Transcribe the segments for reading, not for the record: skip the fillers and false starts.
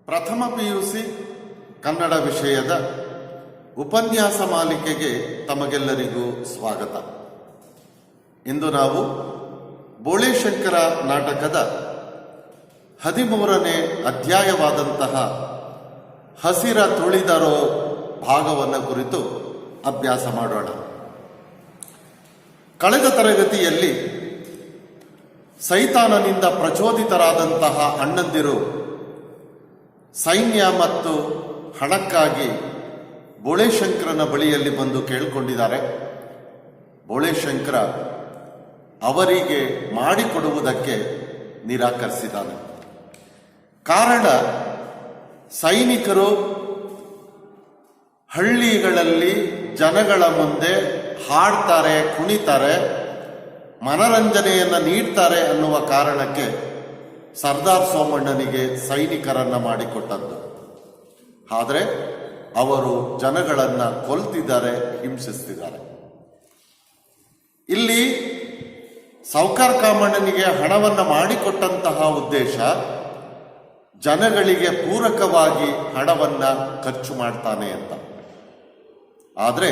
ಪ್ರಥಮ PUC ಕನ್ನಡ ವಿಷಯದ ಉಪನ್ಯಾಸ ಮಾಲಿಕೆಗೆ ತಮಗೆಲ್ಲರಿಗೂ ಸ್ವಾಗತ. ಇಂದು ನಾವು ಬೋಳೇಶಂಕರ ನಾಟಕದ 13ನೇ ಅಧ್ಯಾಯವಾದಂತಹ ಹಸಿರ ತುಳಿದರೋ ಭಾಗವನ್ನು ಕುರಿತು ಅಭ್ಯಾಸ ಮಾಡೋಣ. ಕಳೆದ ತರಗತಿಯಲ್ಲಿ ಸೈತಾನನಿಂದ ಪ್ರಚೋದಿತರಾದಂತಹ ಅಣ್ಣಂದಿರು ಸೈನ್ಯ ಮತ್ತು ಹಣಕ್ಕಾಗಿ ಬೋಳೇಶಂಕರನ ಬಳಿಯಲ್ಲಿ ಬಂದು ಕೇಳಿಕೊಂಡಿದ್ದಾರೆ. ಬೋಳೇಶಂಕರ ಅವರಿಗೆ ಮಾಡಿಕೊಡುವುದಕ್ಕೆ ನಿರಾಕರಿಸಿದ್ದಾನೆ. ಕಾರಣ, ಸೈನಿಕರು ಹಳ್ಳಿಗಳಲ್ಲಿ ಜನಗಳ ಮುಂದೆ ಹಾಡ್ತಾರೆ, ಕುಣಿತಾರೆ, ಮನರಂಜನೆಯನ್ನು ನೀಡ್ತಾರೆ ಅನ್ನುವ ಕಾರಣಕ್ಕೆ ಸರ್ದಾರ್ ಸೋಮಣ್ಣನಿಗೆ ಸೈನಿಕರನ್ನ ಮಾಡಿಕೊಟ್ಟದ್ದು. ಆದರೆ ಅವರು ಜನಗಳನ್ನು ಕೊಲ್ತಿದ್ದಾರೆ, ಹಿಂಸಿಸ್ತಿದ್ದಾರೆ. ಇಲ್ಲಿ ಸೌಕಾರ್ ಕಾಮಣ್ಣನಿಗೆ ಹಣವನ್ನು ಮಾಡಿಕೊಟ್ಟಂತಹ ಉದ್ದೇಶ ಜನಗಳಿಗೆ ಪೂರಕವಾಗಿ ಹಣವನ್ನು ಖರ್ಚು ಮಾಡ್ತಾನೆ ಅಂತ. ಆದರೆ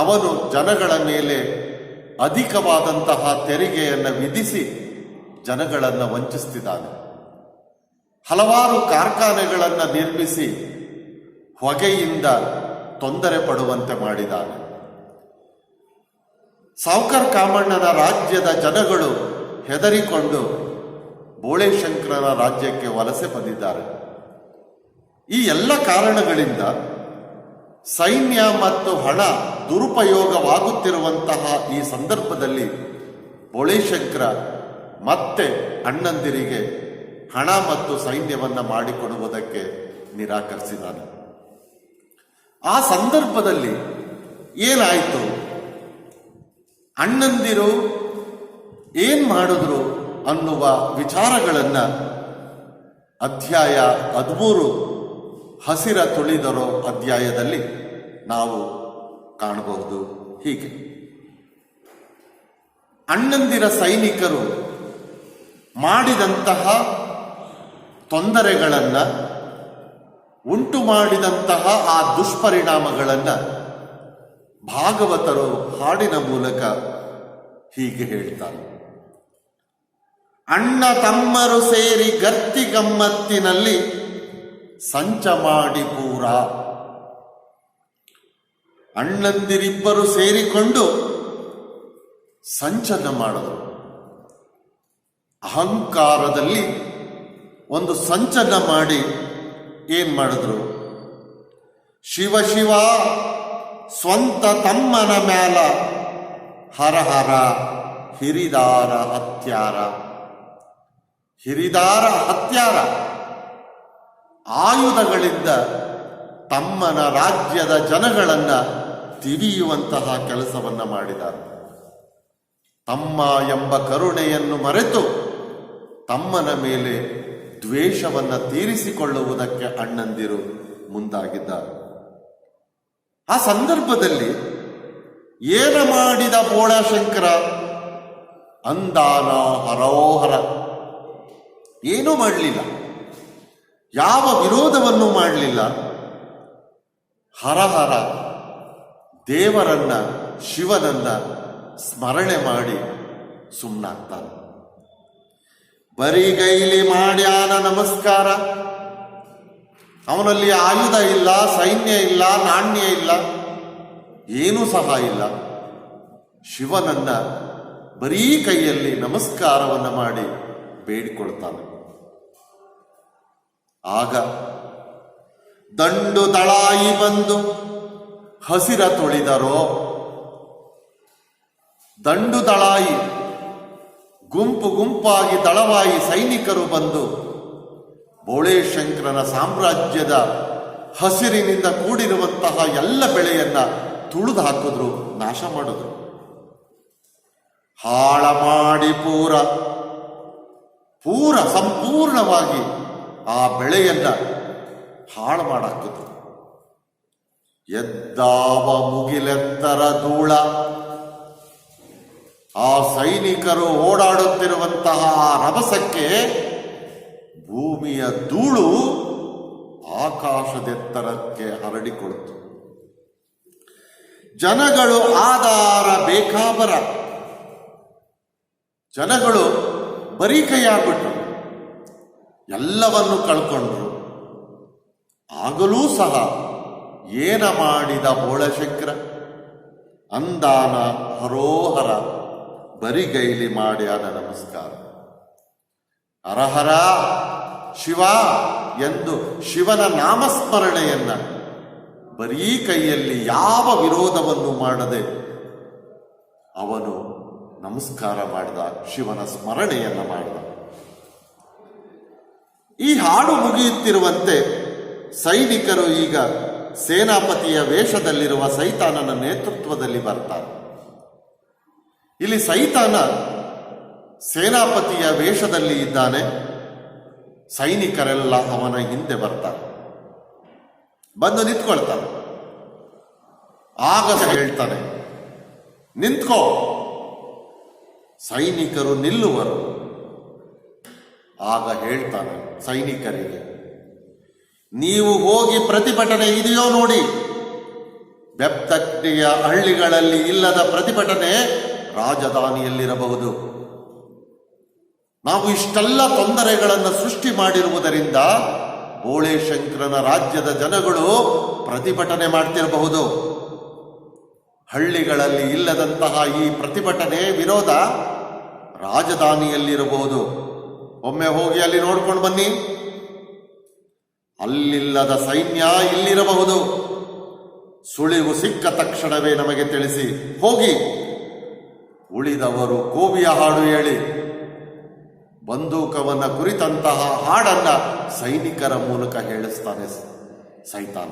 ಅವನು ಜನಗಳ ಮೇಲೆ ಅಧಿಕವಾದಂತಹ ತೆರಿಗೆಯನ್ನು ವಿಧಿಸಿ ಜನಗಳನ್ನು ವಂಚಿಸ್ತಿದ್ದಾನೆ. ಹಲವಾರು ಕಾರ್ಖಾನೆಗಳನ್ನು ನಿರ್ಮಿಸಿ ಹೊಗೆಯಿಂದ ತೊಂದರೆ ಪಡುವಂತೆ ಮಾಡಿದ್ದಾನೆ. ಸೌಕಾರ್ ಕಾಮಣ್ಣನ ರಾಜ್ಯದ ಜನಗಳು ಹೆದರಿಕೊಂಡು ಬೋಳೇಶಂಕರನ ರಾಜ್ಯಕ್ಕೆ ವಲಸೆ ಬಂದಿದ್ದಾರೆ. ಈ ಎಲ್ಲ ಕಾರಣಗಳಿಂದ ಸೈನ್ಯ ಮತ್ತು ಹಣ ದುರುಪಯೋಗವಾಗುತ್ತಿರುವಂತಹ ಈ ಸಂದರ್ಭದಲ್ಲಿ ಬೋಳೇಶಂಕರ ಮತ್ತೆ ಅಣ್ಣಂದಿರಿಗೆ ಹಣ ಮತ್ತು ಸೈನ್ಯವನ್ನು ಮಾಡಿಕೊಡುವುದಕ್ಕೆ ನಿರಾಕರಿಸಿದ್ದಾನೆ. ಆ ಸಂದರ್ಭದಲ್ಲಿ ಏನಾಯಿತು, ಅಣ್ಣಂದಿರು ಏನ್ ಮಾಡಿದ್ರು ಅನ್ನುವ ವಿಚಾರಗಳನ್ನು ಅಧ್ಯಾಯ 13 ಹಸಿರ ತುಳಿದರೋ ಅಧ್ಯಾಯದಲ್ಲಿ ನಾವು ಕಾಣಬಹುದು. ಹೀಗೆ ಅಣ್ಣಂದಿರ ಸೈನಿಕರು ಮಾಡಿದಂತಹ ತೊಂದರೆಗಳನ್ನು, ಉಂಟು ಮಾಡಿದಂತಹ ಆ ದುಷ್ಪರಿಣಾಮಗಳನ್ನು ಭಾಗವತರು ಹಾಡಿನ ಮೂಲಕ ಹೀಗೆ ಹೇಳ್ತಾರೆ. ಅಣ್ಣ ತಮ್ಮರು ಸೇರಿ ಗರ್ತಿ ಗಮ್ಮತ್ತಿನಲ್ಲಿ ಸಂಚ ಮಾಡಿ ಪೂರ. ಅಣ್ಣಂದಿರಿಬ್ಬರು ಸೇರಿಕೊಂಡು ಸಂಚನ ಮಾಡಿದರು. ಅಹಂಕಾರದಲ್ಲಿ ಒಂದು ಸಂಚನ ಮಾಡಿ ಏನ್ ಮಾಡಿದ್ರು, ಶಿವ ಶಿವ ಸ್ವಂತ ತಮ್ಮನ ಮ್ಯಾಲ ಹರಹರ ಹಿರಿದಾರ ಹತ್ಯಾರ. ಹಿರಿದಾರ ಹತ್ಯಾರ ಆಯುಧಗಳಿಂದ ತಮ್ಮನ ರಾಜ್ಯದ ಜನಗಳನ್ನ ತಿವಿಯುವಂತಹ ಕೆಲಸವನ್ನ ಮಾಡಿದ್ದಾರೆ. ತಮ್ಮ ಎಂಬ ಕರುಣೆಯನ್ನು ಮರೆತು ತಮ್ಮನ ಮೇಲೆ ದ್ವೇಷವನ್ನು ತೀರಿಸಿಕೊಳ್ಳುವುದಕ್ಕೆ ಅಣ್ಣಂದಿರು ಮುಂದಾಗಿದ್ದಾರೆ. ಆ ಸಂದರ್ಭದಲ್ಲಿ ಏನ ಮಾಡಿದ ಬೋಳೇಶಂಕರ ಅಂದಾನ ಹರೋಹರ, ಏನೂ ಮಾಡಲಿಲ್ಲ, ಯಾವ ವಿರೋಧವನ್ನು ಮಾಡಲಿಲ್ಲ. ಹರಹರ ದೇವರನ್ನ, ಶಿವನನ್ನ ಸ್ಮರಣೆ ಮಾಡಿ ಸುಮ್ಮನಾಗ್ತಾನೆ. ಬರಿಗೈಲಿ ಮಾಡ್ಯಾನ ನಮಸ್ಕಾರ. ಅವನಲ್ಲಿ ಆಯುಧ ಇಲ್ಲ, ಸೈನ್ಯ ಇಲ್ಲ, ನಾಣ್ಯ ಇಲ್ಲ, ಏನೂ ಸಹ ಇಲ್ಲ. ಶಿವನನ್ನ ಬರೀ ಕೈಯಲ್ಲಿ ನಮಸ್ಕಾರವನ್ನು ಮಾಡಿ ಬೇಡಿಕೊಳ್ತಾನೆ. ಆಗ ದಂಡು ದಳಾಯಿ ಬಂದು ಹಸಿರ ತುಳಿದರೋ. ದಂಡು ದಳಾಯಿ, ಗುಂಪು ಗುಂಪಾಗಿ ದಳವಾಯಿ ಸೈನಿಕರು ಬಂದು ಬೋಳೇಶಂಕರನ ಸಾಮ್ರಾಜ್ಯದ ಹಸಿರಿನಿಂದ ಕೂಡಿರುವಂತಹ ಎಲ್ಲ ಬೆಳೆಯನ್ನ ತುಳಿದು ಹಾಕಿದ್ರು, ನಾಶ ಮಾಡಿದ್ರು. ಹಾಳ ಮಾಡಿ ಪೂರ ಸಂಪೂರ್ಣವಾಗಿ ಆ ಬೆಳೆಯನ್ನ ಹಾಳು ಮಾಡಾಕಿದ್ರು. ಎದ್ದಾವ ಮುಗಿಲೆತ್ತರ ಧೂಳ. ಆ ಸೈನಿಕರು ಓಡಾಡುತ್ತಿರುವಂತಹ ರಭಸಕ್ಕೆ ಭೂಮಿಯ ಧೂಳು ಆಕಾಶದೆತ್ತರಕ್ಕೆ ಹರಡಿಕೊಳ್ತು. ಜನಗಳು ಆಧಾರ ಬೇಕಾಬರ, ಜನಗಳು ಬರೀ ಕೈಯಾಗ್ಬಿಟ್ರು, ಎಲ್ಲವನ್ನು ಕಳ್ಕೊಂಡ್ರು. ಆಗಲೂ ಸಹ ಏನ ಮಾಡಿದ ಬೋಳಶಂಕರ, ಅಂದಾನ ಹರೋಹರ ಬರಿಗೈಲಿ ಮಾಡ್ಯಾನ ನಮಸ್ಕಾರ. ಹರಹರ ಶಿವ ಎಂದು ಶಿವನ ನಾಮಸ್ಮರಣೆಯನ್ನ ಬರೀ ಕೈಯಲ್ಲಿ ಯಾವ ವಿರೋಧವನ್ನು ಮಾಡದೆ ಅವನು ನಮಸ್ಕಾರ ಮಾಡಿದ, ಶಿವನ ಸ್ಮರಣೆಯನ್ನ ಮಾಡಿದ. ಈ ಹಾಡು ಮುಗಿಯುತ್ತಿರುವಂತೆ ಸೈನಿಕರು ಈಗ ಸೇನಾಪತಿಯ ವೇಷದಲ್ಲಿರುವ ಸೈತಾನನ ನೇತೃತ್ವದಲ್ಲಿ ಬರ್ತಾರೆ. ಇಲ್ಲಿ ಸೈತಾನ ಸೇನಾಪತಿಯ ವೇಷದಲ್ಲಿ ಇದ್ದಾನೆ, ಸೈನಿಕರೆಲ್ಲ ಅವನ ಹಿಂದೆ ಬರ್ತಾರೆ, ಬಂದು ನಿಂತ್ಕೊಳ್ತಾನೆ. ಆಗ ಹೇಳ್ತಾನೆ, ನಿಂತ್ಕೋ. ಸೈನಿಕರು ನಿಲ್ಲುವರು. ಆಗ ಹೇಳ್ತಾನೆ ಸೈನಿಕರಿಗೆ, ನೀವು ಹೋಗಿ ಪ್ರತಿಭಟನೆ ಇದೆಯೋ ನೋಡಿ. ಬೆಪ್ತಕ್ರಿಯ ಹಳ್ಳಿಗಳಲ್ಲಿ ಇಲ್ಲದ ಪ್ರತಿಭಟನೆ ರಾಜಧಾನಿಯಲ್ಲಿರಬಹುದು. ನಾವು ಇಷ್ಟೆಲ್ಲ ತೊಂದರೆಗಳನ್ನು ಸೃಷ್ಟಿ ಮಾಡಿರುವುದರಿಂದ ಬೋಳೇಶಂಕರನ ರಾಜ್ಯದ ಜನಗಳು ಪ್ರತಿಭಟನೆ ಮಾಡ್ತಿರಬಹುದು. ಹಳ್ಳಿಗಳಲ್ಲಿ ಇಲ್ಲದಂತಹ ಈ ಪ್ರತಿಭಟನೆ ವಿರೋಧ ರಾಜಧಾನಿಯಲ್ಲಿರಬಹುದು. ಒಮ್ಮೆ ಹೋಗಿ ಅಲ್ಲಿ ನೋಡ್ಕೊಂಡು ಬನ್ನಿ. ಅಲ್ಲಿಲ್ಲದ ಸೈನ್ಯ ಇಲ್ಲಿರಬಹುದು. ಸುಳಿವು ಸಿಕ್ಕ ತಕ್ಷಣವೇ ನಮಗೆ ತಿಳಿಸಿ. ಹೋಗಿ ಉಳಿದವರು ಕೋವಿಯ ಹಾಡು ಹೇಳಿ. ಬಂದೂಕವನ್ನ ಕುರಿತಂತಹ ಹಾಡನ್ನ ಸೈನಿಕರ ಮೂಲಕ ಹೇಳಿಸ್ತಾನೆ ಸೈತಾನ.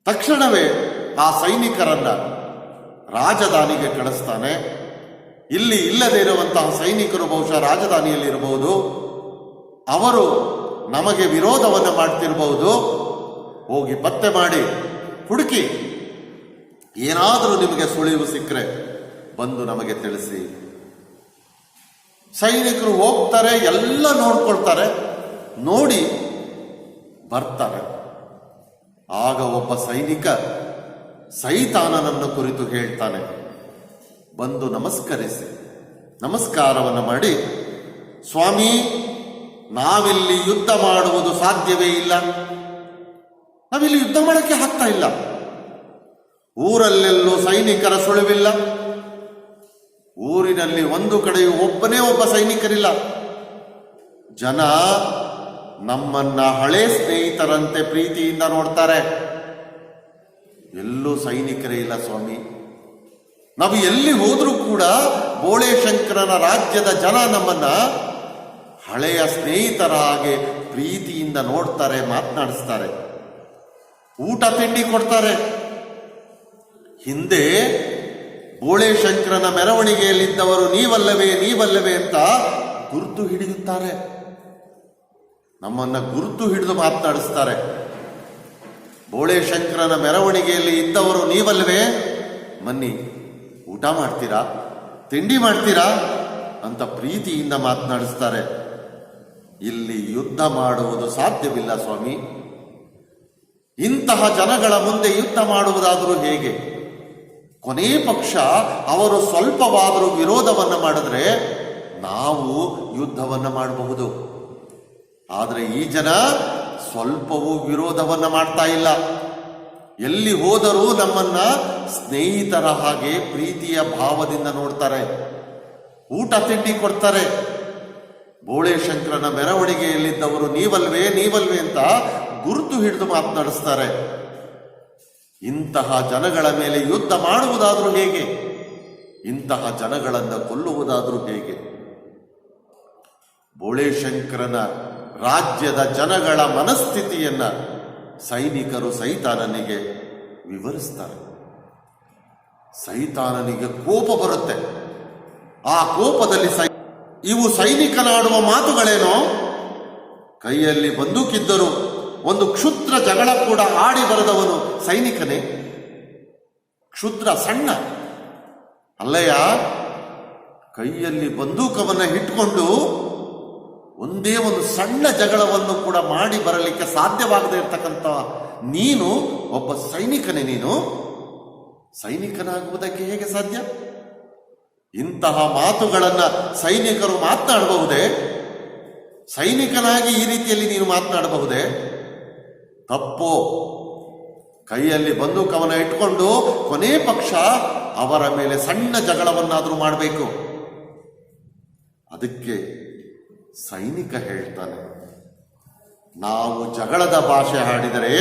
ತಕ್ಷಣವೇ ಆ ಸೈನಿಕರನ್ನ ರಾಜಧಾನಿಗೆ ಕಳಿಸ್ತಾನೆ. ಇಲ್ಲಿ ಇಲ್ಲದೆ ಇರುವಂತಹ ಸೈನಿಕರು ಬಹುಶಃ ರಾಜಧಾನಿಯಲ್ಲಿರಬಹುದು. ಅವರು ನಮಗೆ ವಿರೋಧವನ್ನು ಮಾಡ್ತಿರಬಹುದು. ಹೋಗಿ ಪತ್ತೆ ಮಾಡಿ ಹುಡುಕಿ, ಏನಾದರೂ ನಿಮಗೆ ಸುಳಿವು ಸಿಕ್ಕರೆ ಬಂದು ನಮಗೆ ತಿಳಿಸಿ. ಸೈನಿಕರು ಹೋಗ್ತಾರೆ, ಎಲ್ಲ ನೋಡ್ಕೊಳ್ತಾರೆ, ನೋಡಿ ಬರ್ತಾರೆ. ಆಗ ಒಬ್ಬ ಸೈನಿಕ ಸೈತಾನನನ್ನು ಕುರಿತು ಹೇಳ್ತಾನೆ. ಬಂದು ನಮಸ್ಕಾರವನ್ನು ಮಾಡಿ, ಸ್ವಾಮಿ, ನಾವಿಲ್ಲಿ ಯುದ್ಧ ಮಾಡುವುದು ಸಾಧ್ಯವೇ ಇಲ್ಲ. ನಾವಿಲ್ಲಿ ಯುದ್ಧ ಮಾಡಕ್ಕೆ ಆಗ್ತಾ ಇಲ್ಲ. ಊರಲ್ಲೆಲ್ಲೂ ಸೈನಿಕರ ಸುಳಿವಿಲ್ಲ. ಊರಿನಲ್ಲಿ ಒಂದು ಕಡೆಯೂ ಒಬ್ಬನೇ ಒಬ್ಬ ಸೈನಿಕರಿಲ್ಲ. ಜನ ನಮ್ಮನ್ನ ಹಳೆ ಸ್ನೇಹಿತರಂತೆ ಪ್ರೀತಿಯಿಂದ ನೋಡ್ತಾರೆ. ಎಲ್ಲೂ ಸೈನಿಕರೇ ಇಲ್ಲ ಸ್ವಾಮಿ. ನಾವು ಎಲ್ಲಿ ಹೋದ್ರೂ ಕೂಡ ಬೋಳೇಶಂಕರನ ರಾಜ್ಯದ ಜನ ನಮ್ಮನ್ನ ಹಳೆಯ ಸ್ನೇಹಿತರ ಹಾಗೆ ಪ್ರೀತಿಯಿಂದ ನೋಡ್ತಾರೆ, ಮಾತನಾಡಿಸ್ತಾರೆ, ಊಟ ತಿಂಡಿ ಕೊಡ್ತಾರೆ. ಹಿಂದೆ ಬೋಳೇಶಂಕರನ ಮೆರವಣಿಗೆಯಲ್ಲಿದ್ದವರು ನೀವಲ್ಲವೇ ಅಂತ ಗುರುತು ಹಿಡಿಯುತ್ತಾರೆ. ನಮ್ಮನ್ನ ಗುರುತು ಹಿಡಿದು ಮಾತನಾಡಿಸ್ತಾರೆ. ಬೋಳೇಶಂಕರನ ಮೆರವಣಿಗೆಯಲ್ಲಿ ಇದ್ದವರು ನೀವಲ್ಲವೇ, ಬನ್ನಿ ಊಟ ಮಾಡ್ತೀರಾ, ತಿಂಡಿ ಮಾಡ್ತೀರಾ ಅಂತ ಪ್ರೀತಿಯಿಂದ ಮಾತನಾಡಿಸ್ತಾರೆ. ಇಲ್ಲಿ ಯುದ್ಧ ಮಾಡುವುದು ಸಾಧ್ಯವಿಲ್ಲ ಸ್ವಾಮಿ. ಇಂತಹ ಜನಗಳ ಮುಂದೆ ಯುದ್ಧ ಮಾಡುವುದಾದರೂ ಹೇಗೆ? ಕೊನೆ ಪಕ್ಷ ಅವರು ಸ್ವಲ್ಪವಾದರೂ ವಿರೋಧವನ್ನು ಮಾಡಿದ್ರೆ ನಾವು ಯುದ್ಧವನ್ನು ಮಾಡಬಹುದು. ಆದರೆ ಈ ಜನ ಸ್ವಲ್ಪವೂ ವಿರೋಧವನ್ನು ಮಾಡ್ತಾ ಇಲ್ಲ. ಎಲ್ಲಿ ಹೋದರೂ ನಮ್ಮನ್ನ ಸ್ನೇಹಿತರ ಹಾಗೆ ಪ್ರೀತಿಯ ಭಾವದಿಂದ ನೋಡ್ತಾರೆ, ಊಟ ತಿಂಡಿ ಕೊಡ್ತಾರೆ. ಬೋಳೇಶಂಕರನ ಮೆರವಣಿಗೆಯಲ್ಲಿದ್ದವರು ನೀವಲ್ವೇ ಅಂತ ಗುರುತು ಹಿಡಿದು ಮಾತನಾಡಿಸ್ತಾರೆ. ಇಂತಹ ಜನಗಳ ಮೇಲೆ ಯುದ್ಧ ಮಾಡುವುದಾದರೂ ಹೇಗೆ? ಇಂತಹ ಜನಗಳನ್ನು ಕೊಲ್ಲುವುದಾದರೂ ಹೇಗೆ? ಬೋಳೇಶಂಕರನ ರಾಜ್ಯದ ಜನಗಳ ಮನಸ್ಥಿತಿಯನ್ನ ಸೈನಿಕರು ಸೈತಾನನಿಗೆ ವಿವರಿಸ್ತಾರೆ. ಸೈತಾನನಿಗೆ ಕೋಪ ಬರುತ್ತೆ. ಆ ಕೋಪದಲ್ಲಿ ಇವು ಸೈನಿಕನಾಡುವ ಮಾತುಗಳೇನೋ? ಕೈಯಲ್ಲಿ ಬಂದೂಕಿದ್ದರು ಒಂದು ಕ್ಷುದ್ರ ಜಗಳ ಕೂಡ ಆಡಿ ಬರೆದವನು ಸೈನಿಕನೇ? ಕ್ಷುದ್ರ ಸಣ್ಣ ಅಲ್ಲಯ್ಯ. ಕೈಯಲ್ಲಿ ಬಂದೂಕವನ್ನ ಇಟ್ಕೊಂಡು ಒಂದೇ ಒಂದು ಸಣ್ಣ ಜಗಳವನ್ನು ಕೂಡ ಮಾಡಿ ಬರಲಿಕ್ಕೆ ಸಾಧ್ಯವಾಗದೇ ಇರತಕ್ಕಂಥ ನೀನು ಒಬ್ಬ ಸೈನಿಕನೇ. ನೀನು ಸೈನಿಕನಾಗುವುದಕ್ಕೆ ಹೇಗೆ ಸಾಧ್ಯ? ಇಂತಹ ಮಾತುಗಳನ್ನು ಸೈನಿಕರು ಮಾತನಾಡಬಹುದೇ? ಸೈನಿಕನಾಗಿ ಈ ರೀತಿಯಲ್ಲಿ ನೀನು ಮಾತನಾಡಬಹುದೇ? ತಪ್ಪು. ಕೈಯಲ್ಲಿ ಬಂದೂಕವನ್ನು ಇಟ್ಕೊಂಡು ಕೊನೆ ಪಕ್ಷ ಅವರ ಮೇಲೆ ಸಣ್ಣ ಜಗಳವನ್ನಾದರೂ ಮಾಡಬೇಕು. ಅದಕ್ಕೆ ಸೈನಿಕ ಹೇಳ್ತಾನೆ, ನಾವು ಜಗಳದ ಭಾಷೆ ಆಡಿದರೆ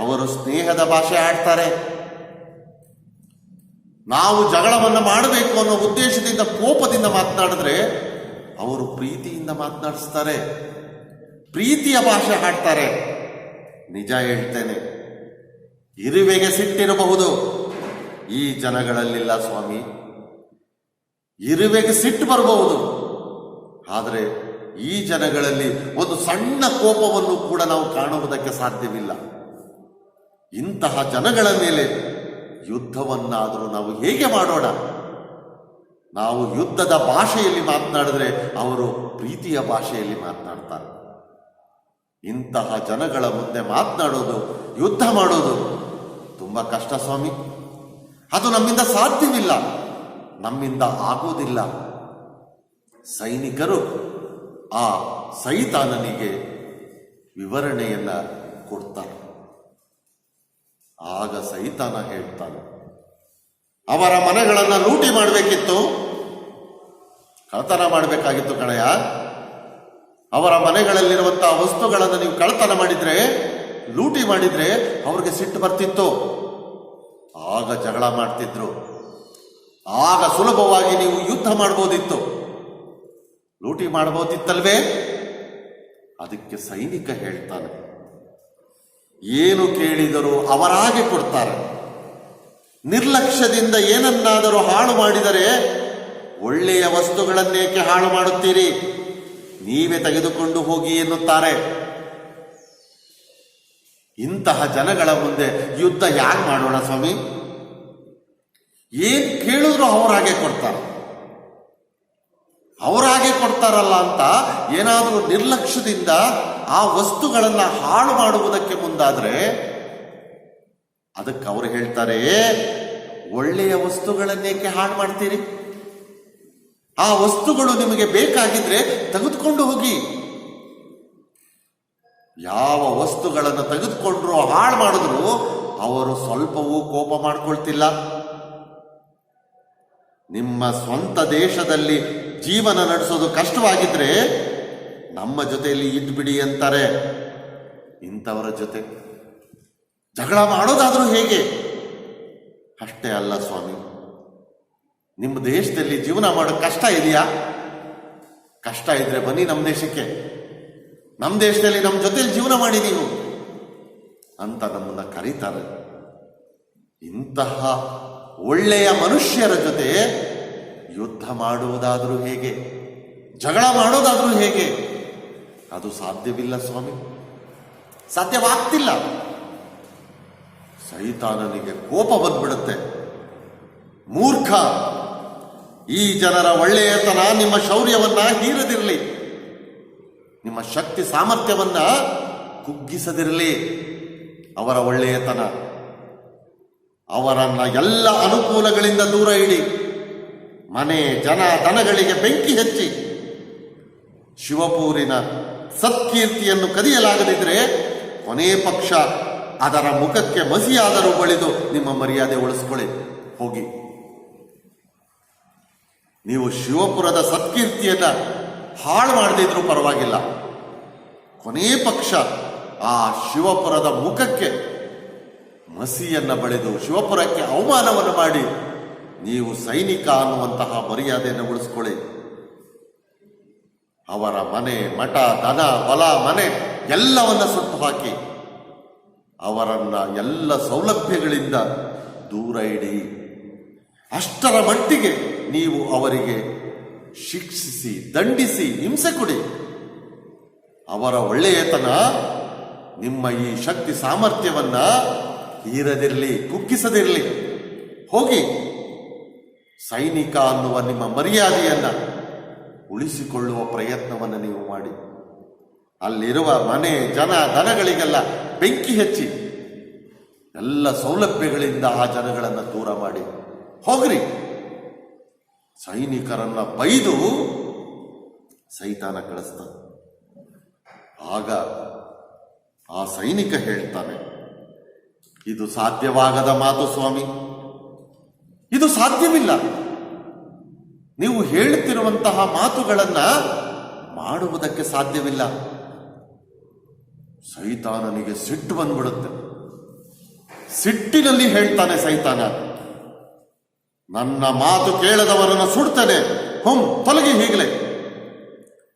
ಅವರು ಸ್ನೇಹದ ಭಾಷೆ ಆಡ್ತಾರೆ. ನಾವು ಜಗಳವನ್ನು ಮಾಡಬೇಕು ಅನ್ನೋ ಉದ್ದೇಶದಿಂದ ಕೋಪದಿಂದ ಮಾತನಾಡಿದ್ರೆ ಅವರು ಪ್ರೀತಿಯಿಂದ ಮಾತನಾಡಿಸ್ತಾರೆ, ಪ್ರೀತಿಯ ಭಾಷೆ ಹಾಡ್ತಾರೆ. ನಿಜ ಹೇಳ್ತೇನೆ, ಇರುವೆಗೆ ಸಿಟ್ಟಿರಬಹುದು, ಈ ಜನಗಳಲ್ಲಿಲ್ಲ ಸ್ವಾಮಿ. ಇರುವೆಗೆ ಸಿಟ್ಟು ಬರಬಹುದು, ಆದರೆ ಈ ಜನಗಳಲ್ಲಿ ಒಂದು ಸಣ್ಣ ಕೋಪವನ್ನು ಕೂಡ ನಾವು ಕಾಣುವುದಕ್ಕೆ ಸಾಧ್ಯವಿಲ್ಲ. ಇಂತಹ ಜನಗಳ ಮೇಲೆ ಯುದ್ಧವನ್ನಾದರೂ ನಾವು ಹೇಗೆ ಮಾಡೋಣ? ನಾವು ಯುದ್ಧದ ಭಾಷೆಯಲ್ಲಿ ಮಾತನಾಡಿದ್ರೆ ಅವರು ಪ್ರೀತಿಯ ಭಾಷೆಯಲ್ಲಿ ಮಾತನಾಡ್ತಾರೆ. ಇಂತಹ ಜನಗಳ ಮುಂದೆ ಮಾತನಾಡೋದು, ಯುದ್ಧ ಮಾಡೋದು ತುಂಬ ಕಷ್ಟ ಸ್ವಾಮಿ. ಅದು ನಮ್ಮಿಂದ ಸಾಧ್ಯವಿಲ್ಲ, ನಮ್ಮಿಂದ ಆಗೋದಿಲ್ಲ. ಸೈನಿಕರು ಆ ಸೈತಾನನಿಗೆ ವಿವರಣೆಯನ್ನ ಕೊಡ್ತಾರೆ. ಆಗ ಸೈತಾನ ಹೇಳ್ತಾನೆ, ಅವರ ಮನೆಗಳನ್ನು ಲೂಟಿ ಮಾಡಬೇಕಿತ್ತು, ಕಳ್ಳತನ ಮಾಡಬೇಕಾಗಿತ್ತು ಕಣಯ್ಯ. ಅವರ ಮನೆಗಳಲ್ಲಿರುವಂತಹ ವಸ್ತುಗಳನ್ನು ನೀವು ಕಳ್ಳತನ ಮಾಡಿದ್ರೆ, ಲೂಟಿ ಮಾಡಿದ್ರೆ ಅವ್ರಿಗೆ ಸಿಟ್ಟು ಬರ್ತಿತ್ತು. ಆಗ ಜಗಳ ಮಾಡ್ತಿದ್ರು, ಆಗ ಸುಲಭವಾಗಿ ನೀವು ಯುದ್ಧ ಮಾಡ್ಬೋದಿತ್ತು, ಲೂಟಿ ಮಾಡ್ಬೋದಿತ್ತಲ್ವೇ? ಅದಕ್ಕೆ ಸೈನಿಕ ಹೇಳ್ತಾನೆ, ಏನು ಕೇಳಿದರೂ ಅವರಾಗೆ ಕೊಡ್ತಾರೆ. ನಿರ್ಲಕ್ಷ್ಯದಿಂದ ಏನನ್ನಾದರೂ ಹಾಳು ಮಾಡಿದರೆ ಒಳ್ಳೆಯ ವಸ್ತುಗಳನ್ನೇಕೆ ಹಾಳು ಮಾಡುತ್ತೀರಿ, ನೀವೇ ತೆಗೆದುಕೊಂಡು ಹೋಗಿ ಎನ್ನುತ್ತಾರೆ. ಇಂತಹ ಜನಗಳ ಮುಂದೆ ಯುದ್ಧ ಯಾಕೆ ಮಾಡೋಣ ಸ್ವಾಮಿ? ಏನ್ ಕೇಳಿದ್ರು ಅವರಾಗೆ ಕೊಡ್ತಾರೆ. ಅವರಾಗೆ ಕೊಡ್ತಾರಲ್ಲ ಅಂತ ಏನಾದರೂ ನಿರ್ಲಕ್ಷ್ಯದಿಂದ ಆ ವಸ್ತುಗಳನ್ನ ಹಾಳು ಮಾಡುವುದಕ್ಕೆ ಮುಂದಾದ್ರೆ ಅದಕ್ಕೆ ಅವರು ಹೇಳ್ತಾರೆ, ಒಳ್ಳೆಯ ವಸ್ತುಗಳನ್ನೇಕೆ ಹಾಳು ಮಾಡ್ತೀರಿ? ಆ ವಸ್ತುಗಳು ನಿಮಗೆ ಬೇಕಾಗಿದ್ರೆ ತೆಗೆದುಕೊಂಡು ಹೋಗಿ. ಯಾವ ವಸ್ತುಗಳನ್ನು ತೆಗೆದುಕೊಂಡ್ರು ಹಾಳು ಮಾಡಿದ್ರು ಅವರು ಸ್ವಲ್ಪವೂ ಕೋಪ ಮಾಡ್ಕೊಳ್ತಿಲ್ಲ. ನಿಮ್ಮ ಸ್ವಂತ ದೇಶದಲ್ಲಿ ಜೀವನ ನಡೆಸೋದು ಕಷ್ಟವಾಗಿದ್ರೆ ನಮ್ಮ ಜೊತೆಯಲ್ಲಿ ಇದ್ಬಿಡಿ ಅಂತಾರೆ. ಇಂಥವರ ಜೊತೆ ಜಗಳ ಮಾಡೋದಾದ್ರೂ ಹೇಗೆ? ಅಷ್ಟೇ ಅಲ್ಲ ಸ್ವಾಮಿ, ನಿಮ್ಮ ದೇಶದಲ್ಲಿ ಜೀವನ ಮಾಡೋದು ಕಷ್ಟ ಇದೆಯಾ? ಕಷ್ಟ ಇದ್ರೆ ಬನ್ನಿ ನಮ್ಮ ದೇಶಕ್ಕೆ, ನಮ್ಮ ದೇಶದಲ್ಲಿ ನಮ್ಮ ಜೊತೆಲಿ ಜೀವನ ಮಾಡಿ ನೀವು ಅಂತ ನಮ್ಮನ್ನ ಕರೀತಾರೆ. ಇಂತಹ ಒಳ್ಳೆಯ ಮನುಷ್ಯರ ಜೊತೆ ಯುದ್ಧ ಮಾಡುವುದಾದರೂ ಹೇಗೆ? ಜಗಳ ಮಾಡೋದಾದರೂ ಹೇಗೆ? ಅದು ಸಾಧ್ಯವಿಲ್ಲ ಸ್ವಾಮಿ, ಸಾಧ್ಯವಾಗ್ತಿಲ್ಲ. ಸೈತಾನನಿಗೆ ಕೋಪ ಬಂದ್ಬಿಡುತ್ತೆ. ಮೂರ್ಖ, ಈ ಜನರ ಒಳ್ಳೆಯತನ ನಿಮ್ಮ ಶೌರ್ಯವನ್ನ ಹೀರದಿರಲಿ, ನಿಮ್ಮ ಶಕ್ತಿ ಸಾಮರ್ಥ್ಯವನ್ನ ಕುಗ್ಗಿಸದಿರಲಿ. ಅವರ ಒಳ್ಳೆಯತನ, ಅವರನ್ನ ಎಲ್ಲ ಅನುಕೂಲಗಳಿಂದ ದೂರ ಇಡಿ. ಮನೆ ಜನ ದನಗಳಿಗೆ ಬೆಂಕಿ ಹಚ್ಚಿ ಶಿವಪೂರಿನ ಸತ್ಕೀರ್ತಿಯನ್ನು ಕದಿಯಲಾಗದಿದ್ರೆ ಕೊನೆ ಪಕ್ಷ ಅದರ ಮುಖಕ್ಕೆ ಮಸಿಯಾದರೂ ಬಳಿದು ನಿಮ್ಮ ಮರ್ಯಾದೆ ಉಳಿಸ್ಕೊಳ್ಳಿ. ಹೋಗಿ, ನೀವು ಶಿವಪುರದ ಸತ್ಕೀರ್ತಿಯನ್ನ ಹಾಳು ಮಾಡದಿದ್ರೂ ಪರವಾಗಿಲ್ಲ, ಕೊನೆ ಪಕ್ಷ ಆ ಶಿವಪುರದ ಮುಖಕ್ಕೆ ಮಸಿಯನ್ನ ಬಳಿದು ಶಿವಪುರಕ್ಕೆ ಅವಮಾನವನ್ನು ಮಾಡಿ ನೀವು ಸೈನಿಕ ಅನ್ನುವಂತಹ ಮರ್ಯಾದೆಯನ್ನು ಉಳಿಸ್ಕೊಳ್ಳಿ. ಅವರ ಮನೆ ಮಠ ದನ ಹೊಲ ಮನೆ ಎಲ್ಲವನ್ನ ಸುಟ್ಟು ಹಾಕಿ ಅವರನ್ನ ಎಲ್ಲ ಸೌಲಭ್ಯಗಳಿಂದ ದೂರ ಇಡಿ. ಅಷ್ಟರ ಮಟ್ಟಿಗೆ ನೀವು ಅವರಿಗೆ ಶಿಕ್ಷಿಸಿ ದಂಡಿಸಿ ಹಿಂಸೆ ಕೊಡಿ. ಅವರ ಒಳ್ಳೆಯತನ ನಿಮ್ಮ ಈ ಶಕ್ತಿ ಸಾಮರ್ಥ್ಯವನ್ನ ಹೀರದಿರಲಿ, ಕುಗ್ಗಿಸದಿರಲಿ. ಹೋಗಿ ಸೈನಿಕ ಅನ್ನುವ ನಿಮ್ಮ ಮರ್ಯಾದೆಯನ್ನ ಉಳಿಸಿಕೊಳ್ಳುವ ಪ್ರಯತ್ನವನ್ನು ನೀವು ಮಾಡಿ. ಅಲ್ಲಿರುವ ಮನೆ ಜನ ದನಗಳಿಗೆಲ್ಲ ಬೆಂಕಿ ಹಚ್ಚಿ ಎಲ್ಲ ಸೌಲಭ್ಯಗಳಿಂದ ಆ ಜನಗಳನ್ನು ದೂರ ಮಾಡಿ ಹೋಗ್ರಿ. ಸೈನಿಕರನ್ನ ಬೈದು ಸೈತಾನ ಕಳಿಸ್ತಾನೆ. ಆಗ ಆ ಸೈನಿಕ ಹೇಳ್ತಾನೆ, ಇದು ಸಾಧ್ಯವಾಗದ ಮಾತು ಸ್ವಾಮಿ, ಇದು ಸಾಧ್ಯವಿಲ್ಲ. ನೀವು ಹೇಳುತ್ತಿರುವಂತಹ ಮಾತುಗಳನ್ನ ಮಾಡುವುದಕ್ಕೆ ಸಾಧ್ಯವಿಲ್ಲ. ಸೈತಾನನಿಗೆ ಸಿಟ್ಟು ಬಂದ್ಬಿಡುತ್ತೆ. ಸಿಟ್ಟಿನಲ್ಲಿ ಹೇಳ್ತಾನೆ ಸೈತಾನ, ನನ್ನ ಮಾತು ಕೇಳದವರನ್ನು ಸುಡ್ತಾನೆ, ತೊಲಗಿ ಹೀಗಲೇ.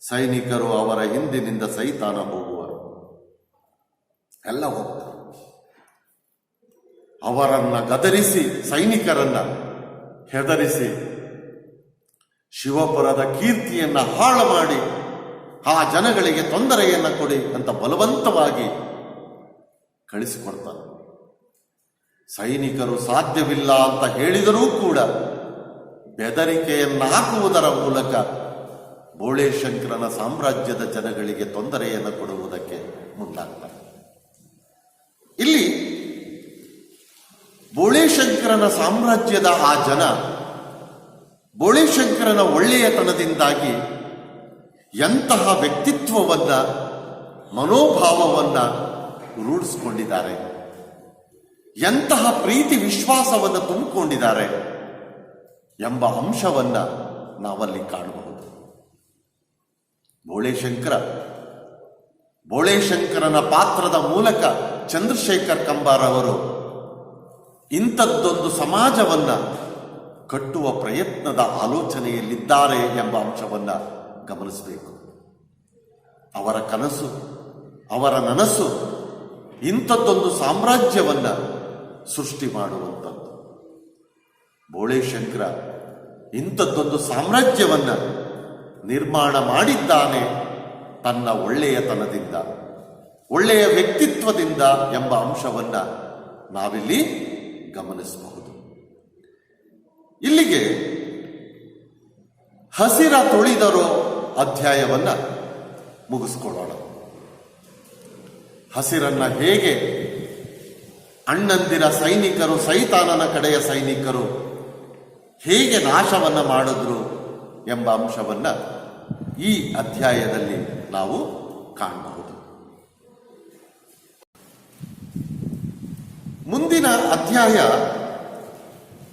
ಸೈನಿಕರು ಅವರ ಹಿಂದಿನಿಂದ ಸೈತಾನ ಹೋಗುವರು, ಎಲ್ಲ ಹೋಗ್ತಾರೆ. ಅವರನ್ನ ಗದರಿಸಿ, ಸೈನಿಕರನ್ನ ಹೆದರಿಸಿ, ಶಿವಪುರದ ಕೀರ್ತಿಯನ್ನ ಹಾಳು ಮಾಡಿ ಆ ಜನಗಳಿಗೆ ತೊಂದರೆಯನ್ನ ಕೊಡಿ ಅಂತ ಬಲವಂತವಾಗಿ ಕಳಿಸಿಕೊಡ್ತಾನೆ. ಸೈನಿಕರು ಸಾಧ್ಯವಿಲ್ಲ ಅಂತ ಹೇಳಿದರೂ ಕೂಡ ಬೆದರಿಕೆಯನ್ನ ಹಾಕುವುದರ ಮೂಲಕ ಬೋಳೇಶಂಕರನ ಸಾಮ್ರಾಜ್ಯದ ಜನಗಳಿಗೆ ತೊಂದರೆಯನ್ನು ಕೊಡುವುದಕ್ಕೆ ಮುಂದಾಗ್ತಾರೆ. ಇಲ್ಲಿ ಬೋಳೇಶಂಕರನ ಸಾಮ್ರಾಜ್ಯದ ಆ ಜನ ಬೋಳೇಶಂಕರನ ಒಳ್ಳೆಯತನದಿಂದಾಗಿ ಎಂತಹ ವ್ಯಕ್ತಿತ್ವವನ್ನ, ಮನೋಭಾವವನ್ನ ರೂಢಿಸಿಕೊಂಡಿದ್ದಾರೆ, ಎಂತಹ ಪ್ರೀತಿ ವಿಶ್ವಾಸವನ್ನು ತುಂಬಿಕೊಂಡಿದ್ದಾರೆ ಎಂಬ ಅಂಶವನ್ನ ನಾವಲ್ಲಿ ಕಾಣಬಹುದು. ಬೋಳೇಶಂಕರನ ಪಾತ್ರದ ಮೂಲಕ ಚಂದ್ರಶೇಖರ್ ಕಂಬಾರ್ ಅವರು ಇಂಥದ್ದೊಂದು ಸಮಾಜವನ್ನ ಕಟ್ಟುವ ಪ್ರಯತ್ನದ ಆಲೋಚನೆಯಲ್ಲಿದ್ದಾರೆ ಎಂಬ ಅಂಶವನ್ನ ಗಮನಿಸಬೇಕು. ಅವರ ಕನಸು, ಅವರ ನನಸು ಇಂಥದ್ದೊಂದು ಸಾಮ್ರಾಜ್ಯವನ್ನ ಸೃಷ್ಟಿ ಮಾಡುವಂಥದ್ದು. ಬೋಳೇಶಂಕರ ಇಂಥದ್ದೊಂದು ಸಾಮ್ರಾಜ್ಯವನ್ನ ನಿರ್ಮಾಣ ಮಾಡಿದ್ದಾನೆ ತನ್ನ ಒಳ್ಳೆಯತನದಿಂದ, ಒಳ್ಳೆಯ ವ್ಯಕ್ತಿತ್ವದಿಂದ ಎಂಬ ಅಂಶವನ್ನ ನಾವಿಲ್ಲಿ ಗಮನಿಸಬಹುದು. ಇಲ್ಲಿಗೆ ಹಸಿರ ತುಳಿದರೋ ಅಧ್ಯಾಯವನ್ನ ಮುಗಿಸ್ಕೊಳ್ಳೋಣ. ಹಸಿರನ್ನ ಹೇಗೆ ಅಣ್ಣಂದಿರ ಸೈನಿಕರು, ಸೈತಾನನ ಕಡೆಯ ಸೈನಿಕರು ಹೇಗೆ ನಾಶವನ್ನ ಮಾಡಿದ್ರು ಎಂಬ ಅಂಶವನ್ನ ಈ ಅಧ್ಯಾಯದಲ್ಲಿ ನಾವು ಕಾಣಬಹುದು. ಮುಂದಿನ ಅಧ್ಯಾಯ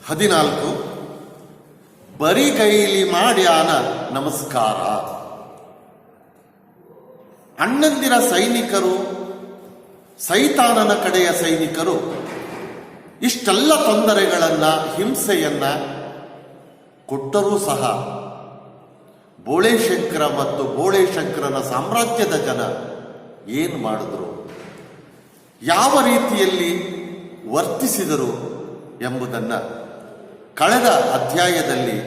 14, ಬರಿಗೈಲಿ ಮಾಡ್ಯಾನ ನಮಸ್ಕಾರ. ಅಣ್ಣಂದಿರ ಸೈನಿಕರು, ಸೈತಾನನ ಕಡೆಯ ಸೈನಿಕರು ಇಷ್ಟೆಲ್ಲ ತೊಂದರೆಗಳನ್ನ, ಹಿಂಸೆಯನ್ನ ಕೊಟ್ಟರೂ ಸಹ ಬೋಳೇಶಂಕರ ಮತ್ತು ಬೋಳೇಶಂಕರನ ಸಾಮ್ರಾಜ್ಯದ ಜನ ಏನು ಮಾಡಿದ್ರು, ಯಾವ ರೀತಿಯಲ್ಲಿ ವರ್ತಿಸಿದರು ಎಂಬುದನ್ನ ಕಳೆದ ಅಧ್ಯಾಯದಲ್ಲಿ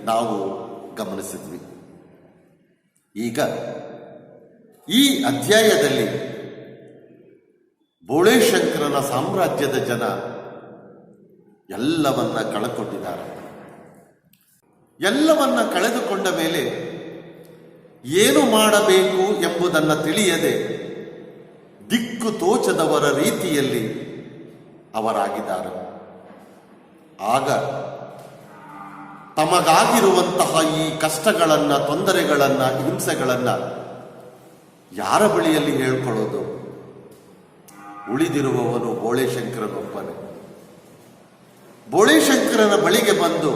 ನಾವು ಗಮನಿಸಿದ್ವಿ. ಈಗ ಈ ಅಧ್ಯಾಯದಲ್ಲಿ ಬೋಳೇಶಂಕರನ ಸಾಮ್ರಾಜ್ಯದ ಜನ ಎಲ್ಲವನ್ನ ಕಳೆದುಕೊಂಡಿದ್ದಾರೆ. ಎಲ್ಲವನ್ನ ಕಳೆದುಕೊಂಡ ಮೇಲೆ ಏನು ಮಾಡಬೇಕು ಎಂಬುದನ್ನು ತಿಳಿಯದೆ ದಿಕ್ಕು ತೋಚದವರ ರೀತಿಯಲ್ಲಿ ಅವರಾಗಿದ್ದಾರೆ. ಆಗ ತಮಗಾಗಿರುವಂತಹ ಈ ಕಷ್ಟಗಳನ್ನ, ತೊಂದರೆಗಳನ್ನ, ಹಿಂಸೆಗಳನ್ನ ಯಾರ ಬಳಿಯಲ್ಲಿ ಹೇಳ್ಕೊಳ್ಳೋದು? ಉಳಿದಿರುವವನು ಬೋಳೇಶಂಕರನೊಬ್ಬನೇ. ಬೋಳೇಶಂಕರನ ಬಳಿಗೆ ಬಂದು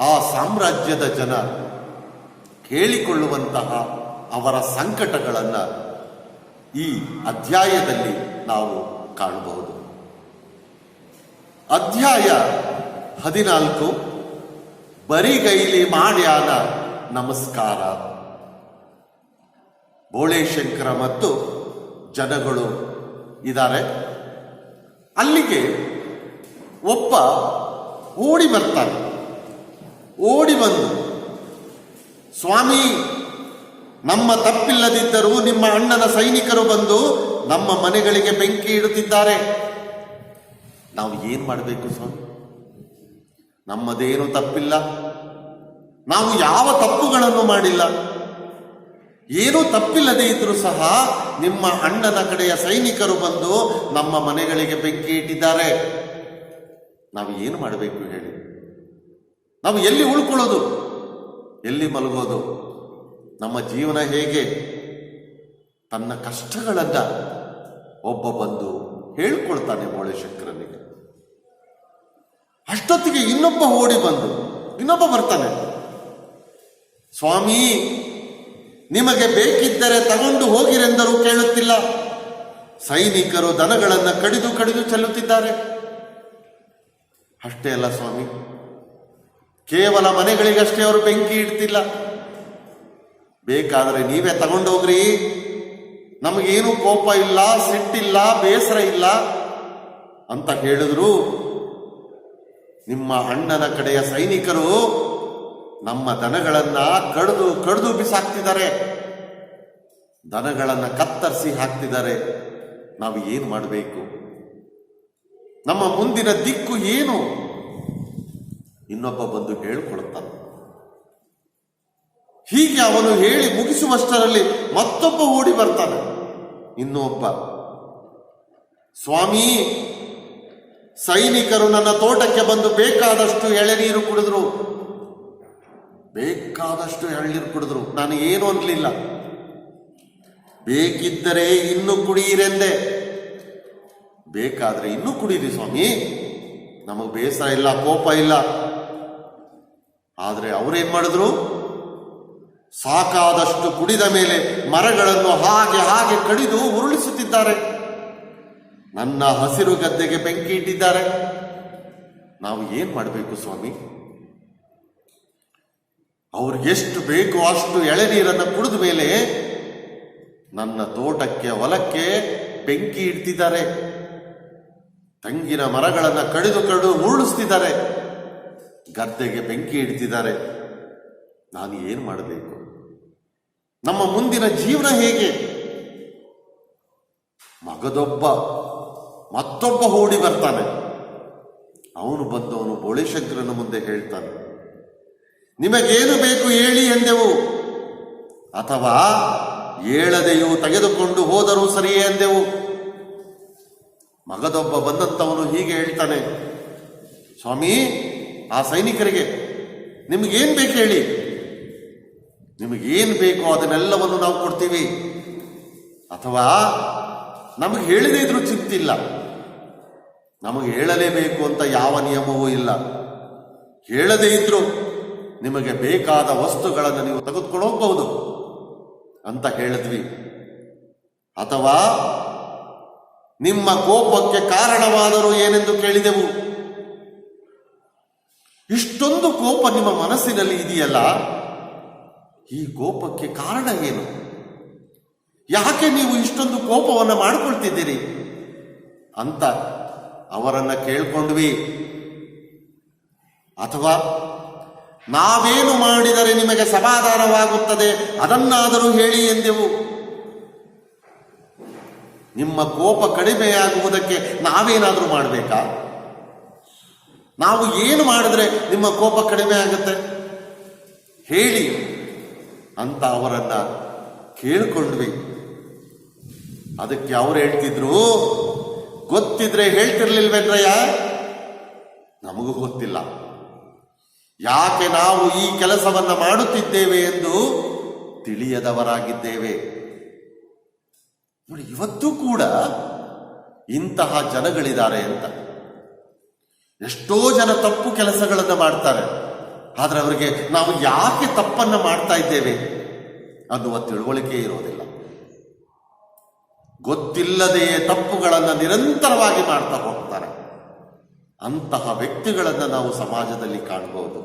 ಆ ಸಾಮ್ರಾಜ್ಯದ ಜನ ಹೇಳಿಕೊಳ್ಳುವಂತಹ ಅವರ ಸಂಕಟಗಳನ್ನ ಈ ಅಧ್ಯಾಯದಲ್ಲಿ ನಾವು ಕಾಣಬಹುದು. ಅಧ್ಯಾಯ 14, ಬರಿಗೈಲಿ ಮಾಡ್ಯಾನ ನಮಸ್ಕಾರ. ಬೋಳೇಶಂಕರ ಮತ್ತು ಜನಗಳು ಇದ್ದಾರೆ. ಅಲ್ಲಿಗೆ ಒಬ್ಬ ಓಡಿ ಬರ್ತಾನೆ. ಓಡಿ ಬಂದು, ಸ್ವಾಮಿ, ನಮ್ಮ ತಪ್ಪಿಲ್ಲದಿದ್ದರೂ ನಿಮ್ಮ ಅಣ್ಣನ ಸೈನಿಕರು ಬಂದು ನಮ್ಮ ಮನೆಗಳಿಗೆ ಬೆಂಕಿ ಇಡುತ್ತಿದ್ದಾರೆ. ನಾವು ಏನ್ ಮಾಡಬೇಕು ಸ್ವಾಮಿ? ನಮ್ಮದೇನು ತಪ್ಪಿಲ್ಲ, ನಾವು ಯಾವ ತಪ್ಪುಗಳನ್ನು ಮಾಡಿಲ್ಲ. ಏನೂ ತಪ್ಪಿಲ್ಲದೆ ಇದ್ರೂ ಸಹ ನಿಮ್ಮ ಅಣ್ಣನ ಕಡೆಯ ಸೈನಿಕರು ಬಂದು ನಮ್ಮ ಮನೆಗಳಿಗೆ ಬೆಂಕಿ ಇಟ್ಟಿದ್ದಾರೆ. ನಾವು ಏನು ಮಾಡಬೇಕು ಹೇಳಿ? ನಾವು ಎಲ್ಲಿ ಉಳ್ಕೊಳ್ಳೋದು? ಎಲ್ಲಿ ಮಲಗೋದು? ನಮ್ಮ ಜೀವನ ಹೇಗೆ? ತನ್ನ ಕಷ್ಟಗಳನ್ನ ಒಬ್ಬ ಬಂದು ಹೇಳ್ಕೊಳ್ತಾನೆ ಬೋಳೆಶಂಕರನಿಗೆ. ಅಷ್ಟೊತ್ತಿಗೆ ಇನ್ನೊಬ್ಬ ಓಡಿ ಬಂದು ಇನ್ನೊಬ್ಬ ಬರ್ತಾನೆ. ಸ್ವಾಮಿ, ನಿಮಗೆ ಬೇಕಿದ್ದರೆ ತಗೊಂಡು ಹೋಗಿರೆಂದರೂ ಕೇಳುತ್ತಿಲ್ಲ. ಸೈನಿಕರು ದನಗಳನ್ನು ಕಡಿದು ಕಡಿದು ಚೆಲ್ಲುತ್ತಿದ್ದಾರೆ. ಅಷ್ಟೇ ಅಲ್ಲ ಸ್ವಾಮಿ, ಕೇವಲ ಮನೆಗಳಿಗಷ್ಟೇ ಅವರು ಬೆಂಕಿ ಇಡ್ತಿಲ್ಲ. ಬೇಕಾದರೆ ನೀವೇ ತಗೊಂಡೋಗ್ರಿ, ನಮಗೇನು ಕೋಪ ಇಲ್ಲ, ಸಿಟ್ಟಿಲ್ಲ, ಬೇಸರ ಇಲ್ಲ ಅಂತ ಹೇಳಿದ್ರು ನಿಮ್ಮ ಅಣ್ಣನ ಕಡೆಯ ಸೈನಿಕರು ನಮ್ಮ ದನಗಳನ್ನ ಕಡಿದು ಕಡಿದು ಬಿಸಾಕ್ತಿದ್ದಾರೆ, ದನಗಳನ್ನ ಕತ್ತರಿಸಿ ಹಾಕ್ತಿದ್ದಾರೆ. ನಾವು ಏನು ಮಾಡಬೇಕು? ನಮ್ಮ ಮುಂದಿನ ದಿಕ್ಕು ಏನು? ಇನ್ನೊಬ್ಬ ಬಂದು ಹೇಳಿಕೊಡುತ್ತಾನೆ. ಹೀಗೆ ಅವನು ಹೇಳಿ ಮುಗಿಸುವಷ್ಟರಲ್ಲಿ ಮತ್ತೊಬ್ಬ ಓಡಿ ಬರ್ತಾನೆ. ಇನ್ನೊಬ್ಬ, ಸ್ವಾಮಿ, ಸೈನಿಕರು ನನ್ನ ತೋಟಕ್ಕೆ ಬಂದು ಬೇಕಾದಷ್ಟು ಎಳೆನೀರು ಕುಡಿದ್ರು, ಬೇಕಾದಷ್ಟು ಎಳ್ನೀರು ಕುಡಿದ್ರು. ನಾನು ಏನು ಅನ್ಲಿಲ್ಲ. ಬೇಕಿದ್ದರೆ ಇನ್ನೂ ಕುಡಿಯಿರೆಂದೆ. ಬೇಕಾದ್ರೆ ಇನ್ನೂ ಕುಡೀರಿ ಸ್ವಾಮಿ, ನಮಗೆ ಬೇಸರ ಇಲ್ಲ, ಕೋಪ ಇಲ್ಲ. ಆದರೆ ಅವರೇನ್ ಮಾಡಿದ್ರು? ಸಾಕಾದಷ್ಟು ಕುಡಿದ ಮೇಲೆ ಮರಗಳನ್ನು ಹಾಗೆ ಹಾಗೆ ಕಡಿದು ಉರುಳಿಸುತ್ತಿದ್ದಾರೆ. ನನ್ನ ಹಸಿರು ಗದ್ದೆಗೆ ಬೆಂಕಿ ಇಟ್ಟಿದ್ದಾರೆ. ನಾವು ಏನ್ ಮಾಡಬೇಕು ಸ್ವಾಮಿ? ಅವ್ರಿಗೆ ಎಷ್ಟು ಬೇಕೋ ಅಷ್ಟು ಎಳೆನೀರನ್ನು ಕುಡಿದ ಮೇಲೆ ನನ್ನ ತೋಟಕ್ಕೆ, ಹೊಲಕ್ಕೆ ಬೆಂಕಿ ಇಡ್ತಿದ್ದಾರೆ. ತೆಂಗಿನ ಮರಗಳನ್ನು ಕಡಿದು ಕಡಿದು ಉರುಳಿಸ್ತಿದ್ದಾರೆ, ಗದ್ದೆಗೆ ಬೆಂಕಿ ಇಡ್ತಿದ್ದಾರೆ. ನಾನು ಏನು ಮಾಡಬೇಕು? ನಮ್ಮ ಮುಂದಿನ ಜೀವನ ಹೇಗೆ? ಮಗದೊಬ್ಬ ಮತ್ತೊಬ್ಬ ಓಡಿ ಬರ್ತಾನೆ. ಅವನು ಬಂದವನು ಬೋಳೆಶಂಕರನ ಮುಂದೆ ಹೇಳ್ತಾನೆ, ನಿಮಗೇನು ಬೇಕು ಹೇಳಿ ಎಂದೆವು, ಅಥವಾ ಹೇಳದೆಯೂ ತೆಗೆದುಕೊಂಡು ಹೋದರೂ ಸರಿಯೇ ಎಂದೆವು. ಮಗದೊಬ್ಬ ಬಂದಂತವನು ಹೀಗೆ ಹೇಳ್ತಾನೆ, ಸ್ವಾಮಿ, ಆ ಸೈನಿಕರಿಗೆ ನಿಮಗೇನು ಬೇಕು ಹೇಳಿ, ನಿಮಗೇನು ಬೇಕೋ ಅದನ್ನೆಲ್ಲವನ್ನು ನಾವು ಕೊಡ್ತೀವಿ. ಅಥವಾ ನಮಗೆ ಹೇಳದೇ ಇದ್ರೂ ಚಿಂತಿಲ್ಲ, ನಮಗೆ ಹೇಳಲೇಬೇಕು ಅಂತ ಯಾವ ನಿಯಮವೂ ಇಲ್ಲ. ಹೇಳದೇ ಇದ್ರು ನಿಮಗೆ ಬೇಕಾದ ವಸ್ತುಗಳನ್ನು ನೀವು ತೆಗೆದುಕೊಂಡು ಹೋಗ್ಬಹುದು ಅಂತ ಹೇಳಿದ್ವಿ. ಅಥವಾ ನಿಮ್ಮ ಕೋಪಕ್ಕೆ ಕಾರಣವಾದರೂ ಏನೆಂದು ಕೇಳಿದೆವು. ಇಷ್ಟೊಂದು ಕೋಪ ನಿಮ್ಮ ಮನಸ್ಸಿನಲ್ಲಿ ಇದೆಯಲ್ಲ, ಈ ಕೋಪಕ್ಕೆ ಕಾರಣ ಏನು? ಯಾಕೆ ನೀವು ಇಷ್ಟೊಂದು ಕೋಪವನ್ನು ಮಾಡಿಕೊಳ್ತಿದ್ದೀರಿ ಅಂತ ಅವರನ್ನ ಕೇಳ್ಕೊಂಡ್ವಿ. ಅಥವಾ ನಾವೇನು ಮಾಡಿದರೆ ನಿಮಗೆ ಸಮಾಧಾನವಾಗುತ್ತದೆ ಅದನ್ನಾದರೂ ಹೇಳಿ ಎಂದೆವು. ನಿಮ್ಮ ಕೋಪ ಕಡಿಮೆಯಾಗುವುದಕ್ಕೆ ನಾವೇನಾದರೂ ಮಾಡಬೇಕಾ? ನಾವು ಏನು ಮಾಡಿದ್ರೆ ನಿಮ್ಮ ಕೋಪ ಕಡಿಮೆ ಆಗುತ್ತೆ ಹೇಳಿ ಅಂತ ಅವರನ್ನ ಕೇಳಿಕೊಂಡ್ವಿ. ಅದಕ್ಕೆ ಅವರು ಹೇಳ್ತಿದ್ರು, ಗೊತ್ತಿದ್ರೆ ಹೇಳ್ತಿರ್ಲಿಲ್ವೇನ್ರಯ್ಯ? ನಮಗೂ ಗೊತ್ತಿಲ್ಲ. ಯಾಕೆ ನಾವು ಈ ಕೆಲಸವನ್ನ ಮಾಡುತ್ತಿದ್ದೇವೆ ಎಂದು ತಿಳಿಯದವರಾಗಿದ್ದೇವೆ. ನೋಡಿ, ಇವತ್ತೂ ಕೂಡ ಇಂತಹ ಜನಗಳಿದ್ದಾರೆ ಅಂತ. ಎಷ್ಟೋ ಜನ ತಪ್ಪು ಕೆಲಸಗಳನ್ನು ಮಾಡ್ತಾರೆ, ಆದ್ರೆ ಅವರಿಗೆ ನಾವು ಯಾಕೆ ತಪ್ಪನ್ನ ಮಾಡ್ತಾ ಇದ್ದೇವೆ ಅನ್ನುವ ತಿಳುವಳಿಕೆ ಇರೋದಿಲ್ಲ. ಗೊತ್ತಿಲ್ಲದೆಯೇ ತಪ್ಪುಗಳನ್ನು ನಿರಂತರವಾಗಿ ಮಾಡ್ತಾ ಹೋಗ್ತಾರೆ. ಅಂತಹ ವ್ಯಕ್ತಿಗಳನ್ನು ನಾವು ಸಮಾಜದಲ್ಲಿ ಕಾಣಬಹುದು.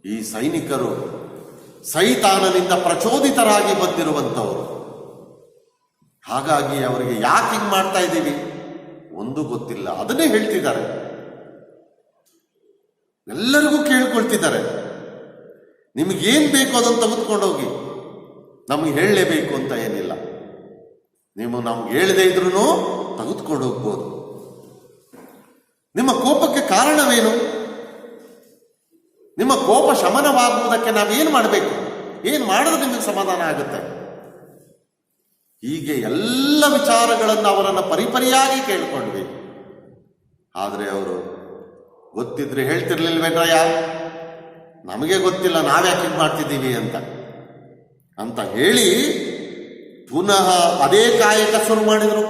ಈ ಸೈನಿಕರು ಸೈತಾನನಿಂದ ಪ್ರಚೋದಿತರಾಗಿ ಬಂದಿರುವಂತವರು. ಹಾಗಾಗಿ ಅವರಿಗೆ ಯಾಕೆ ಹಿಂಗ್ ಮಾಡ್ತಾ ಇದ್ದೀವಿ ಒಂದು ಗೊತ್ತಿಲ್ಲ. ಅದನ್ನೇ ಹೇಳ್ತಿದ್ದಾರೆ, ಎಲ್ಲರಿಗೂ ಕೇಳ್ಕೊಳ್ತಿದ್ದಾರೆ, ನಿಮಗೇನ್ ಬೇಕು ಅದನ್ನು ತೆಗೆದುಕೊಂಡೋಗಿ, ನಮಗೆ ಹೇಳಲೇಬೇಕು ಅಂತ ಏನಿಲ್ಲ. ನೀವು ನಮ್ಗೆ ಹೇಳದೇ ಇದ್ರೂ ತೆಗೆದುಕೊಂಡು ಹೋಗ್ಬೋದು. ನಿಮ್ಮ ಕೋಪಕ್ಕೆ ಕಾರಣವೇನು? ನಿಮ್ಮ ಕೋಪ ಶಮನವಾಗುವುದಕ್ಕೆ ನಾವೇನು ಮಾಡಬೇಕು? ಏನು ಮಾಡಿದ್ರೆ ನಿಮಗೆ ಸಮಾಧಾನ ಆಗುತ್ತೆ? ಹೀಗೆ ಎಲ್ಲ ವಿಚಾರಗಳನ್ನು ಅವರನ್ನು ಪರಿಪರಿಯಾಗಿ ಕೇಳಿಕೊಂಡ್ವಿ. ಆದರೆ ಅವರು ಗೊತ್ತಿದ್ರೆ ಹೇಳ್ತಿರ್ಲಿಲ್ವೇನ್ರಯ್ಯ, ನಮಗೆ ಗೊತ್ತಿಲ್ಲ, ನಾವ್ಯಾಕೆ ಹೀಗೆ ಮಾಡ್ತಿದ್ದೀವಿ ಅಂತ ಹೇಳಿ ಪುನಃ ಅದೇ ಕಾಯಕ ಶುರು ಮಾಡಿದರು.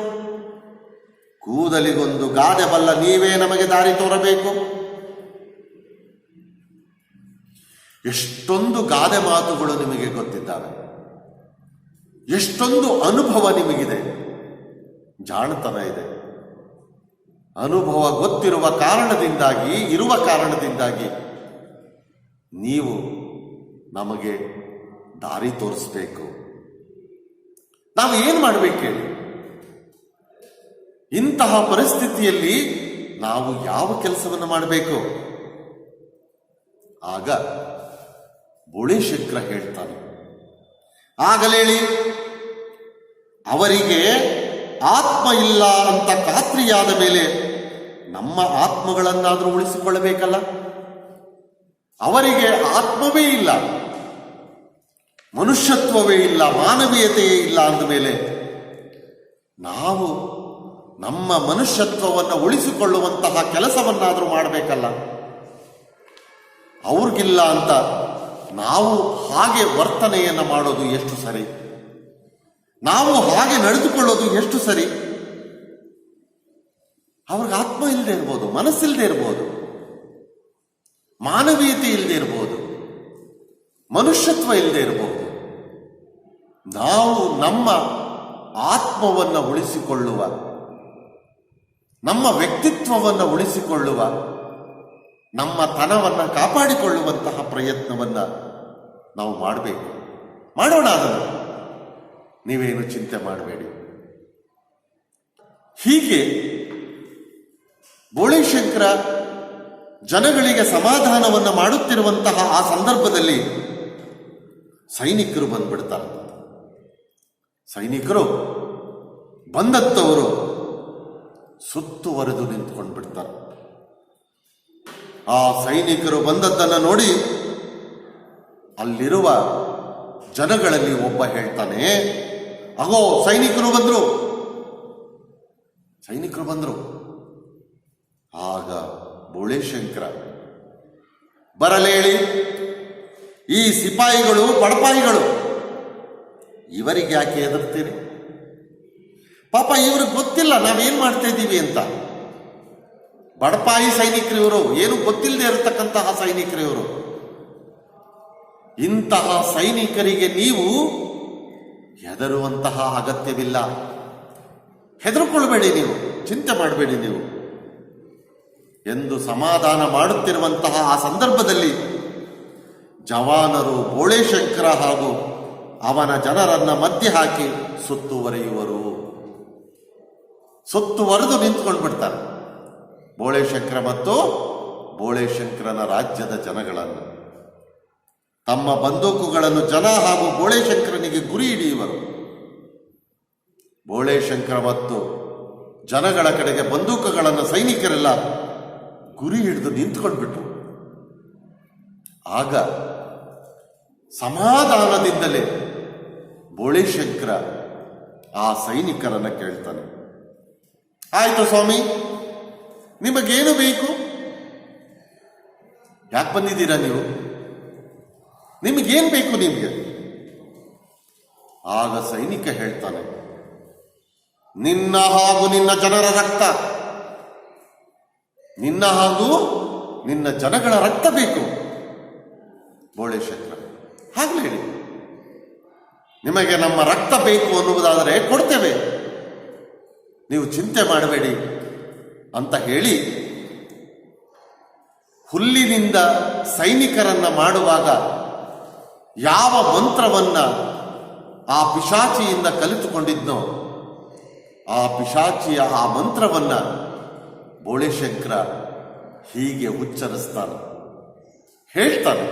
ಕೂದಲಿಗೊಂದು ಗಾದೆ ಬಲ್ಲ, ನೀವೇ ನಮಗೆ ದಾರಿ ತೋರಬೇಕು. ಎಷ್ಟೊಂದು ಗಾದೆ ಮಾತುಗಳು ನಿಮಗೆ ಗೊತ್ತಿದ್ದಾವೆ, ಎಷ್ಟೊಂದು ಅನುಭವ ನಿಮಗಿದೆ, ಜಾಣತನ ಇದೆ. ಅನುಭವ ಗೊತ್ತಿರುವ ಕಾರಣದಿಂದಾಗಿ, ಇರುವ ಕಾರಣದಿಂದಾಗಿ ನೀವು ನಮಗೆ ದಾರಿ ತೋರಿಸ್ಬೇಕು. ನಾವು ಏನು ಮಾಡಬೇಕು ಹೇಳಿ? ಇಂತಹ ಪರಿಸ್ಥಿತಿಯಲ್ಲಿ ನಾವು ಯಾವ ಕೆಲಸವನ್ನು ಮಾಡಬೇಕು? ಆಗ ಬೋಳೇಶಂಕರ ಹೇಳ್ತಾನೆ, ಆಗಲೇಳಿ ಅವರಿಗೆ ಆತ್ಮ ಇಲ್ಲ ಅಂತ ಖಾತ್ರಿಯಾದ ಮೇಲೆ ನಮ್ಮ ಆತ್ಮಗಳನ್ನಾದರೂ ಉಳಿಸಿಕೊಳ್ಳಬೇಕಲ್ಲ. ಅವರಿಗೆ ಆತ್ಮವೇ ಇಲ್ಲ, ಮನುಷ್ಯತ್ವವೇ ಇಲ್ಲ, ಮಾನವೀಯತೆಯೇ ಇಲ್ಲ ಅಂದಮೇಲೆ ನಾವು ನಮ್ಮ ಮನುಷ್ಯತ್ವವನ್ನು ಉಳಿಸಿಕೊಳ್ಳುವಂತಹ ಕೆಲಸವನ್ನಾದರೂ ಮಾಡಬೇಕಲ್ಲ. ಅವ್ರಿಗಿಲ್ಲ ಅಂತ ನಾವು ಹಾಗೆ ವರ್ತನೆಯನ್ನು ಮಾಡೋದು ಎಷ್ಟು ಸರಿ? ನಾವು ಹಾಗೆ ನಡೆದುಕೊಳ್ಳೋದು ಎಷ್ಟು ಸರಿ? ಅವ್ರಿಗೆ ಆತ್ಮ ಇಲ್ಲದೆ ಇರ್ಬೋದು, ಮನಸ್ಸಿಲ್ಲದೆ ಇರ್ಬೋದು, ಮಾನವೀಯತೆ ಇಲ್ಲದೆ ಇರ್ಬೋದು, ಮನುಷ್ಯತ್ವ ಇಲ್ಲದೆ ಇರಬಹುದು. ನಾವು ನಮ್ಮ ಆತ್ಮವನ್ನು ಉಳಿಸಿಕೊಳ್ಳುವ, ನಮ್ಮ ವ್ಯಕ್ತಿತ್ವವನ್ನು ಉಳಿಸಿಕೊಳ್ಳುವ, ನಮ್ಮ ತನವನ್ನು ಕಾಪಾಡಿಕೊಳ್ಳುವಂತಹ ಪ್ರಯತ್ನವನ್ನು ನಾವು ಮಾಡಬೇಕು. ಮಾಡೋಣ ಅದನ್ನು, ನೀವೇನು ಚಿಂತೆ ಮಾಡಬೇಡಿ. ಹೀಗೆ ಬೋಳೇಶಂಕರ ಜನಗಳಿಗೆ ಸಮಾಧಾನವನ್ನು ಮಾಡುತ್ತಿರುವಂತಹ ಆ ಸಂದರ್ಭದಲ್ಲಿ ಸೈನಿಕರು ಬಂದ್ಬಿಡ್ತಾರೆ. ಸೈನಿಕರು ಬಂದತ್ತವರು ಸುತ್ತುವರೆದು ನಿಂತ್ಕೊಂಡು ಬಿಡ್ತಾರೆ. ಆ ಸೈನಿಕರು ಬಂದದ್ದನ್ನು ನೋಡಿ ಅಲ್ಲಿರುವ ಜನಗಳಲ್ಲಿ ಒಬ್ಬ ಹೇಳ್ತಾನೆ, ಅಗೋ ಸೈನಿಕರು ಬಂದ್ರು, ಸೈನಿಕರು ಬಂದ್ರು. ಆಗ ಬೋಳೇಶಂಕರ, ಬರಲೇಳಿ, ಈ ಸಿಪಾಯಿಗಳು ಬಡಪಾಯಿಗಳು, ಇವರಿಗೆ ಯಾಕೆ ಹೆದರ್ತೀರಿ? ಪಾಪ ಇವ್ರಿಗೆ ಗೊತ್ತಿಲ್ಲ ನಾವೇನ್ ಮಾಡ್ತಾ ಇದ್ದೀವಿ ಅಂತ. ಬಡಪಾಯಿ ಸೈನಿಕರು ಇವರು, ಏನು ಗೊತ್ತಿಲ್ಲದೆ ಇರತಕ್ಕಂತಹ ಸೈನಿಕರು ಇವರು. ಇಂತಹ ಸೈನಿಕರಿಗೆ ನೀವು ಹೆದರುವಂತಹ ಅಗತ್ಯವಿಲ್ಲ. ಹೆದರ್ಕೊಳ್ಬೇಡಿ, ನೀವು ಚಿಂತೆ ಮಾಡಬೇಡಿ ನೀವು ಎಂದು ಸಮಾಧಾನ ಮಾಡುತ್ತಿರುವಂತಹ ಆ ಸಂದರ್ಭದಲ್ಲಿ ಜವಾನರು ಬೋಳೇಶಂಕರ ಹಾಗೂ ಅವನ ಜನರನ್ನ ಮಧ್ಯೆ ಹಾಕಿ ಸುತ್ತುವರೆಯುವರು. ಸುತ್ತುವರೆದು ನಿಂತ್ಕೊಂಡು ಬಿಡ್ತಾರೆ ಬೋಳೇಶಂಕರ ಮತ್ತು ಬೋಳೇಶಂಕರನ ರಾಜ್ಯದ ಜನಗಳನ್ನು. ತಮ್ಮ ಬಂದೂಕುಗಳನ್ನು ಜನ ಹಾಗೂ ಬೋಳೇಶಂಕರನಿಗೆ ಗುರಿ ಹಿಡಿಯುವರು. ಬೋಳೇಶಂಕರ ಮತ್ತು ಜನಗಳ ಕಡೆಗೆ ಬಂದೂಕುಗಳನ್ನು ಸೈನಿಕರೆಲ್ಲ ಗುರಿ ಹಿಡಿದು ನಿಂತ್ಕೊಂಡ್ಬಿಟ್ರು. ಆಗ ಸಮಾಧಾನದಿಂದಲೇ ಬೋಳೇಶಂಕರ ಆ ಸೈನಿಕರನ್ನ ಕೇಳ್ತಾನೆ, ಆಯ್ತು ಸ್ವಾಮಿ, ನಿಮಗೇನು ಬೇಕು? ಯಾಕೆ ಬಂದಿದ್ದೀರಾ ನೀವು? ನಿಮಗೇನು ಬೇಕು ನಿಮಗೆ? ಆಗ ಸೈನಿಕ ಹೇಳ್ತಾನೆ, ನಿನ್ನ ಹಾಗೂ ನಿನ್ನ ಜನರ ರಕ್ತ, ನಿನ್ನ ಹಾಗೂ ನಿನ್ನ ಜನಗಳ ರಕ್ತ ಬೇಕು. ಬೋಳೇಶಂಕರ, ಹಾಗಲೇ ಹೇಳಿ, ನಿಮಗೆ ನಮ್ಮ ರಕ್ತ ಬೇಕು ಅನ್ನುವುದಾದರೆ ಕೊಡ್ತೇವೆ, ನೀವು ಚಿಂತೆ ಮಾಡಬೇಡಿ ಅಂತ ಹೇಳಿ ಹುಲ್ಲಿನಿಂದ ಸೈನಿಕರನ್ನ ಮಾಡುವಾಗ ಯಾವ ಮಂತ್ರವನ್ನ ಆ ಪಿಶಾಚಿಯಿಂದ ಕಲಿತುಕೊಂಡಿದ್ನೋ ಆ ಪಿಶಾಚಿಯ ಆ ಮಂತ್ರವನ್ನ ಬೋಳೇಶಂಕರ ಹೀಗೆ ಉಚ್ಚರಿಸ್ತಾನೆ, ಹೇಳ್ತಾನೆ,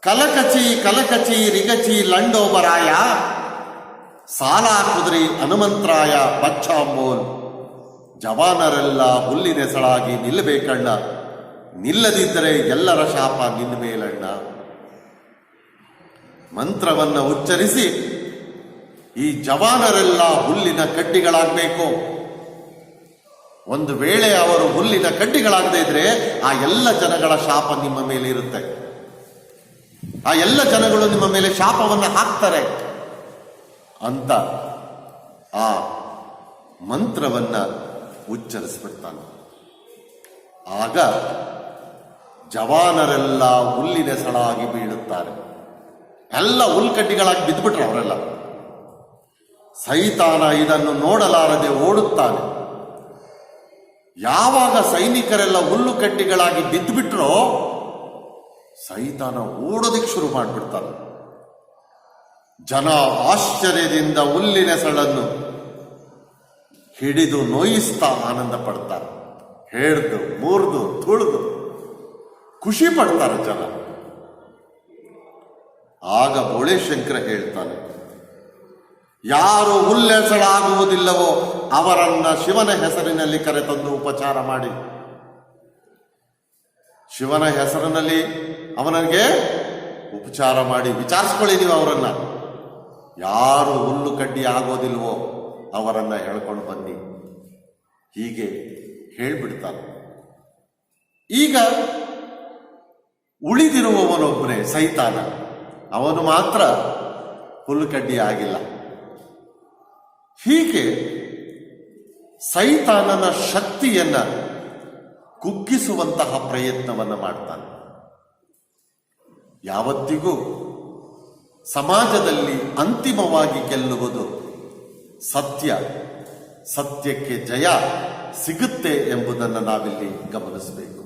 ಕಲಕಚಿ ಕಲಕಚಿ ರಿಗಚಿ ಲಂಡೋಬರಾಯ ಸಾಲ ಕುದುರಿ ಹನುಮಂತರಾಯ ಬಚ್ಚಾಂಬೋಲ್, ಜವಾನರೆಲ್ಲ ಹುಲ್ಲಿನೆಸಳಾಗಿ ನಿಲ್ಲಬೇಕಣ್ಣ, ನಿಲ್ಲದಿದ್ದರೆ ಎಲ್ಲರ ಶಾಪ ನಿನ್ನ ಮೇಲಣ್ಣ. ಮಂತ್ರವನ್ನ ಉಚ್ಚರಿಸಿ ಈ ಜವಾನರೆಲ್ಲ ಹುಲ್ಲಿನ ಕಡ್ಡಿಗಳಾಗಬೇಕು. ಒಂದು ವೇಳೆ ಅವರು ಹುಲ್ಲಿನ ಕಡ್ಡಿಗಳಾಗದೇ ಇದ್ರೆ ಆ ಎಲ್ಲ ಜನಗಳ ಶಾಪ ನಿಮ್ಮ ಮೇಲೆ ಇರುತ್ತೆ. ಆ ಎಲ್ಲ ಜನಗಳು ನಿಮ್ಮ ಮೇಲೆ ಶಾಪವನ್ನು ಹಾಕ್ತಾರೆ ಅಂತ ಆ ಮಂತ್ರವನ್ನ ಉಚ್ಚರಿಸ್ಬಿಡ್ತಾನೆ. ಆಗ ಜವಾನರೆಲ್ಲ ಹುಲ್ಲಿನ ಸಳಾಗಿ ಬೀಳುತ್ತಾರೆ. ಎಲ್ಲ ಹುಲ್ಕಡ್ಡಿಗಳಾಗಿ ಬಿದ್ದುಬಿಟ್ರು ಅವರೆಲ್ಲ. ಸೈತಾನ ಇದನ್ನು ನೋಡಲಾರದೆ ಓಡುತ್ತಾನೆ. ಯಾವಾಗ ಸೈನಿಕರೆಲ್ಲ ಹುಲ್ಲು ಕಡ್ಡಿಗಳಾಗಿ ಬಿದ್ದುಬಿಟ್ರೋ ಸೈತಾನ ಓಡೋದಕ್ಕೆ ಶುರು ಮಾಡಿಬಿಡ್ತಾನೆ. ಜನ ಆಶ್ಚರ್ಯದಿಂದ ಹುಲ್ಲಿನೆಸಳನ್ನು ಹಿಡಿದು ನೋಯಿಸ್ತಾ ಆನಂದ ಪಡ್ತಾರೆ. ಹೇಳ್ದು ಮುರಿದು ತುಳಿದು ಖುಷಿ ಪಡ್ತಾರೆ ಜನ. ಆಗ ಬೋಳೇಶಂಕರ ಹೇಳ್ತಾನೆ, ಯಾರು ಹುಲ್ಲೆಸಳಾಗುವುದಿಲ್ಲವೋ ಅವರನ್ನ ಶಿವನ ಹೆಸರಿನಲ್ಲಿ ಕರೆತಂದು ಉಪಚಾರ ಮಾಡಿ. ಶಿವನ ಹೆಸರಿನಲ್ಲಿ ಅವನಿಗೆ ಉಪಚಾರ ಮಾಡಿ ವಿಚಾರಿಸ್ಕೊಳ್ಳಿ ನೀವು ಅವರನ್ನ. ಯಾರು ಹುಲ್ಲು ಕಡ್ಡಿ ಆಗೋದಿಲ್ವೋ ಅವರನ್ನ ಹೇಳ್ಕೊಂಡು ಬನ್ನಿ. ಹೀಗೆ ಹೇಳ್ಬಿಡ್ತಾನೆ. ಈಗ ಉಳಿದಿರುವವನೊಬ್ಬನೇ ಸೈತಾನ. ಅವನು ಮಾತ್ರ ಹುಲ್ಲು ಕಡ್ಡಿ ಆಗಿಲ್ಲ. ಹೀಗೆ ಸೈತಾನನ ಶಕ್ತಿಯನ್ನ ಕುಗ್ಗಿಸುವಂತಹ ಪ್ರಯತ್ನವನ್ನು ಮಾಡ್ತಾನೆ. ಯಾವತ್ತಿಗೂ ಸಮಾಜದಲ್ಲಿ ಅಂತಿಮವಾಗಿ ಗೆಲ್ಲುವುದು ಸತ್ಯ. ಸತ್ಯಕ್ಕೆ ಜಯ ಸಿಗುತ್ತೆ ಎಂಬುದನ್ನು ನಾವಿಲ್ಲಿ ಗಮನಿಸಬೇಕು.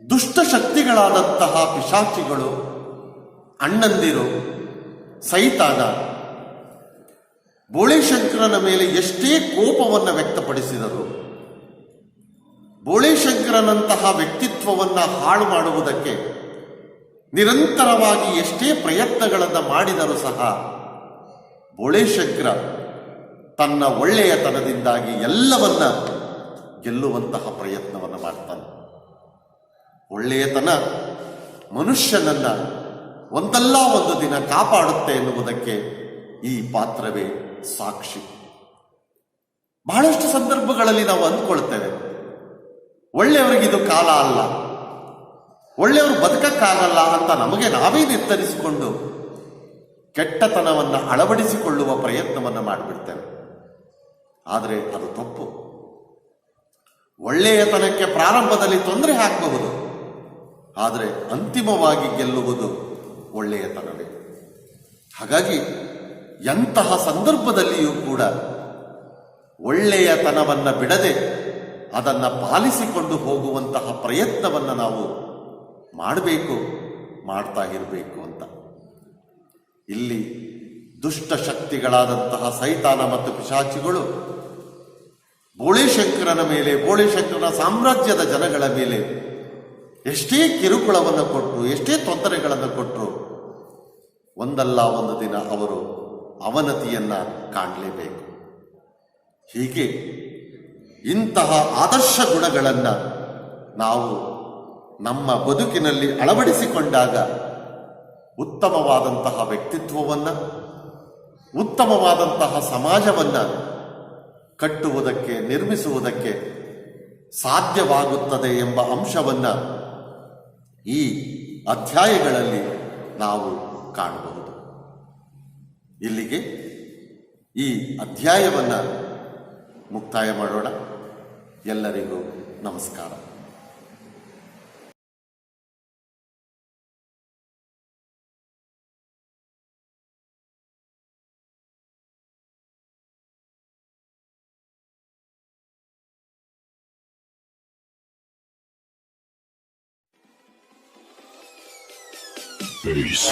ದುಷ್ಟಶಕ್ತಿಗಳಾದಂತಹ ಪಿಶಾಚಿಗಳು, ಅಣ್ಣಂದಿರು, ಸೈತಾನ ಬೋಳೇಶಂಕರನ ಮೇಲೆ ಎಷ್ಟೇ ಕೋಪವನ್ನು ವ್ಯಕ್ತಪಡಿಸಿದರು, ಬೋಳೇಶಂಕರನಂತಹ ವ್ಯಕ್ತಿತ್ವವನ್ನು ಹಾಳು ಮಾಡುವುದಕ್ಕೆ ನಿರಂತರವಾಗಿ ಎಷ್ಟೇ ಪ್ರಯತ್ನಗಳನ್ನು ಮಾಡಿದರೂ ಸಹ ಬೋಳೇಶಂಕರ ತನ್ನ ಒಳ್ಳೆಯತನದಿಂದಾಗಿ ಎಲ್ಲವನ್ನ ಗೆಲ್ಲುವಂತಹ ಪ್ರಯತ್ನವನ್ನು ಮಾಡ್ತಾನೆ. ಒಳ್ಳೆಯತನ ಮನುಷ್ಯನನ್ನ ಒಂದಲ್ಲ ಒಂದು ದಿನ ಕಾಪಾಡುತ್ತೆ ಎನ್ನುವುದಕ್ಕೆ ಈ ಪಾತ್ರವೇ ಸಾಕ್ಷಿ. ಬಹಳಷ್ಟು ಸಂದರ್ಭಗಳಲ್ಲಿ ನಾವು ಅಂದ್ಕೊಳ್ತೇವೆ, ಒಳ್ಳೆಯವರಿಗಿದು ಕಾಲ ಅಲ್ಲ, ಒಳ್ಳೆಯವರು ಬದುಕಕ್ಕಾಗಲ್ಲ ಅಂತ ನಮಗೆ ನಾವೇ ನಿರ್ಧರಿಸಿಕೊಂಡು ಕೆಟ್ಟತನವನ್ನು ಅಳವಡಿಸಿಕೊಳ್ಳುವ ಪ್ರಯತ್ನವನ್ನು ಮಾಡಿಬಿಡ್ತೇವೆ. ಆದರೆ ಅದು ತಪ್ಪು. ಒಳ್ಳೆಯತನಕ್ಕೆ ಪ್ರಾರಂಭದಲ್ಲಿ ತೊಂದರೆ ಆಗಬಹುದು, ಆದರೆ ಅಂತಿಮವಾಗಿ ಗೆಲ್ಲುವುದು ಒಳ್ಳೆಯತನವೇ. ಹಾಗಾಗಿ ಎಂತಹ ಸಂದರ್ಭದಲ್ಲಿಯೂ ಕೂಡ ಒಳ್ಳೆಯತನವನ್ನು ಬಿಡದೆ ಅದನ್ನು ಪಾಲಿಸಿಕೊಂಡು ಹೋಗುವಂತಹ ಪ್ರಯತ್ನವನ್ನು ನಾವು ಮಾಡಬೇಕು, ಮಾಡ್ತಾ ಇರಬೇಕು ಅಂತ. ಇಲ್ಲಿ ದುಷ್ಟ ಶಕ್ತಿಗಳಾದಂತಹ ಸೈತಾನ ಮತ್ತು ಪಿಶಾಚಿಗಳು ಬೋಳೇಶಂಕರನ ಮೇಲೆ, ಬೋಳೇಶಂಕರನ ಸಾಮ್ರಾಜ್ಯದ ಜನಗಳ ಮೇಲೆ ಎಷ್ಟೇ ಕಿರುಕುಳವನ್ನು ಕೊಟ್ಟರು, ಎಷ್ಟೇ ತೊಂದರೆಗಳನ್ನು ಕೊಟ್ಟರು, ಒಂದಲ್ಲ ಒಂದು ದಿನ ಅವರು ಅವನತಿಯನ್ನ ಕಾಣಲೇಬೇಕು. ಹೀಗೆ ಇಂತಹ ಆದರ್ಶ ಗುಣಗಳನ್ನು ನಾವು ನಮ್ಮ ಬದುಕಿನಲ್ಲಿ ಅಳವಡಿಸಿಕೊಂಡಾಗ ಉತ್ತಮವಾದಂತಹ ವ್ಯಕ್ತಿತ್ವವನ್ನು, ಉತ್ತಮವಾದಂತಹ ಸಮಾಜವನ್ನು ಕಟ್ಟುವುದಕ್ಕೆ, ನಿರ್ಮಿಸುವುದಕ್ಕೆ ಸಾಧ್ಯವಾಗುತ್ತದೆ ಎಂಬ ಅಂಶವನ್ನು ಈ ಅಧ್ಯಾಯಗಳಲ್ಲಿ ನಾವು ಕಾಣಬಹುದು. ಇಲ್ಲಿಗೆ ಈ ಅಧ್ಯಾಯವನ್ನು ಮುಕ್ತಾಯ ಮಾಡೋಣ. ಎಲ್ಲರಿಗೂ ನಮಸ್ಕಾರ. Peace.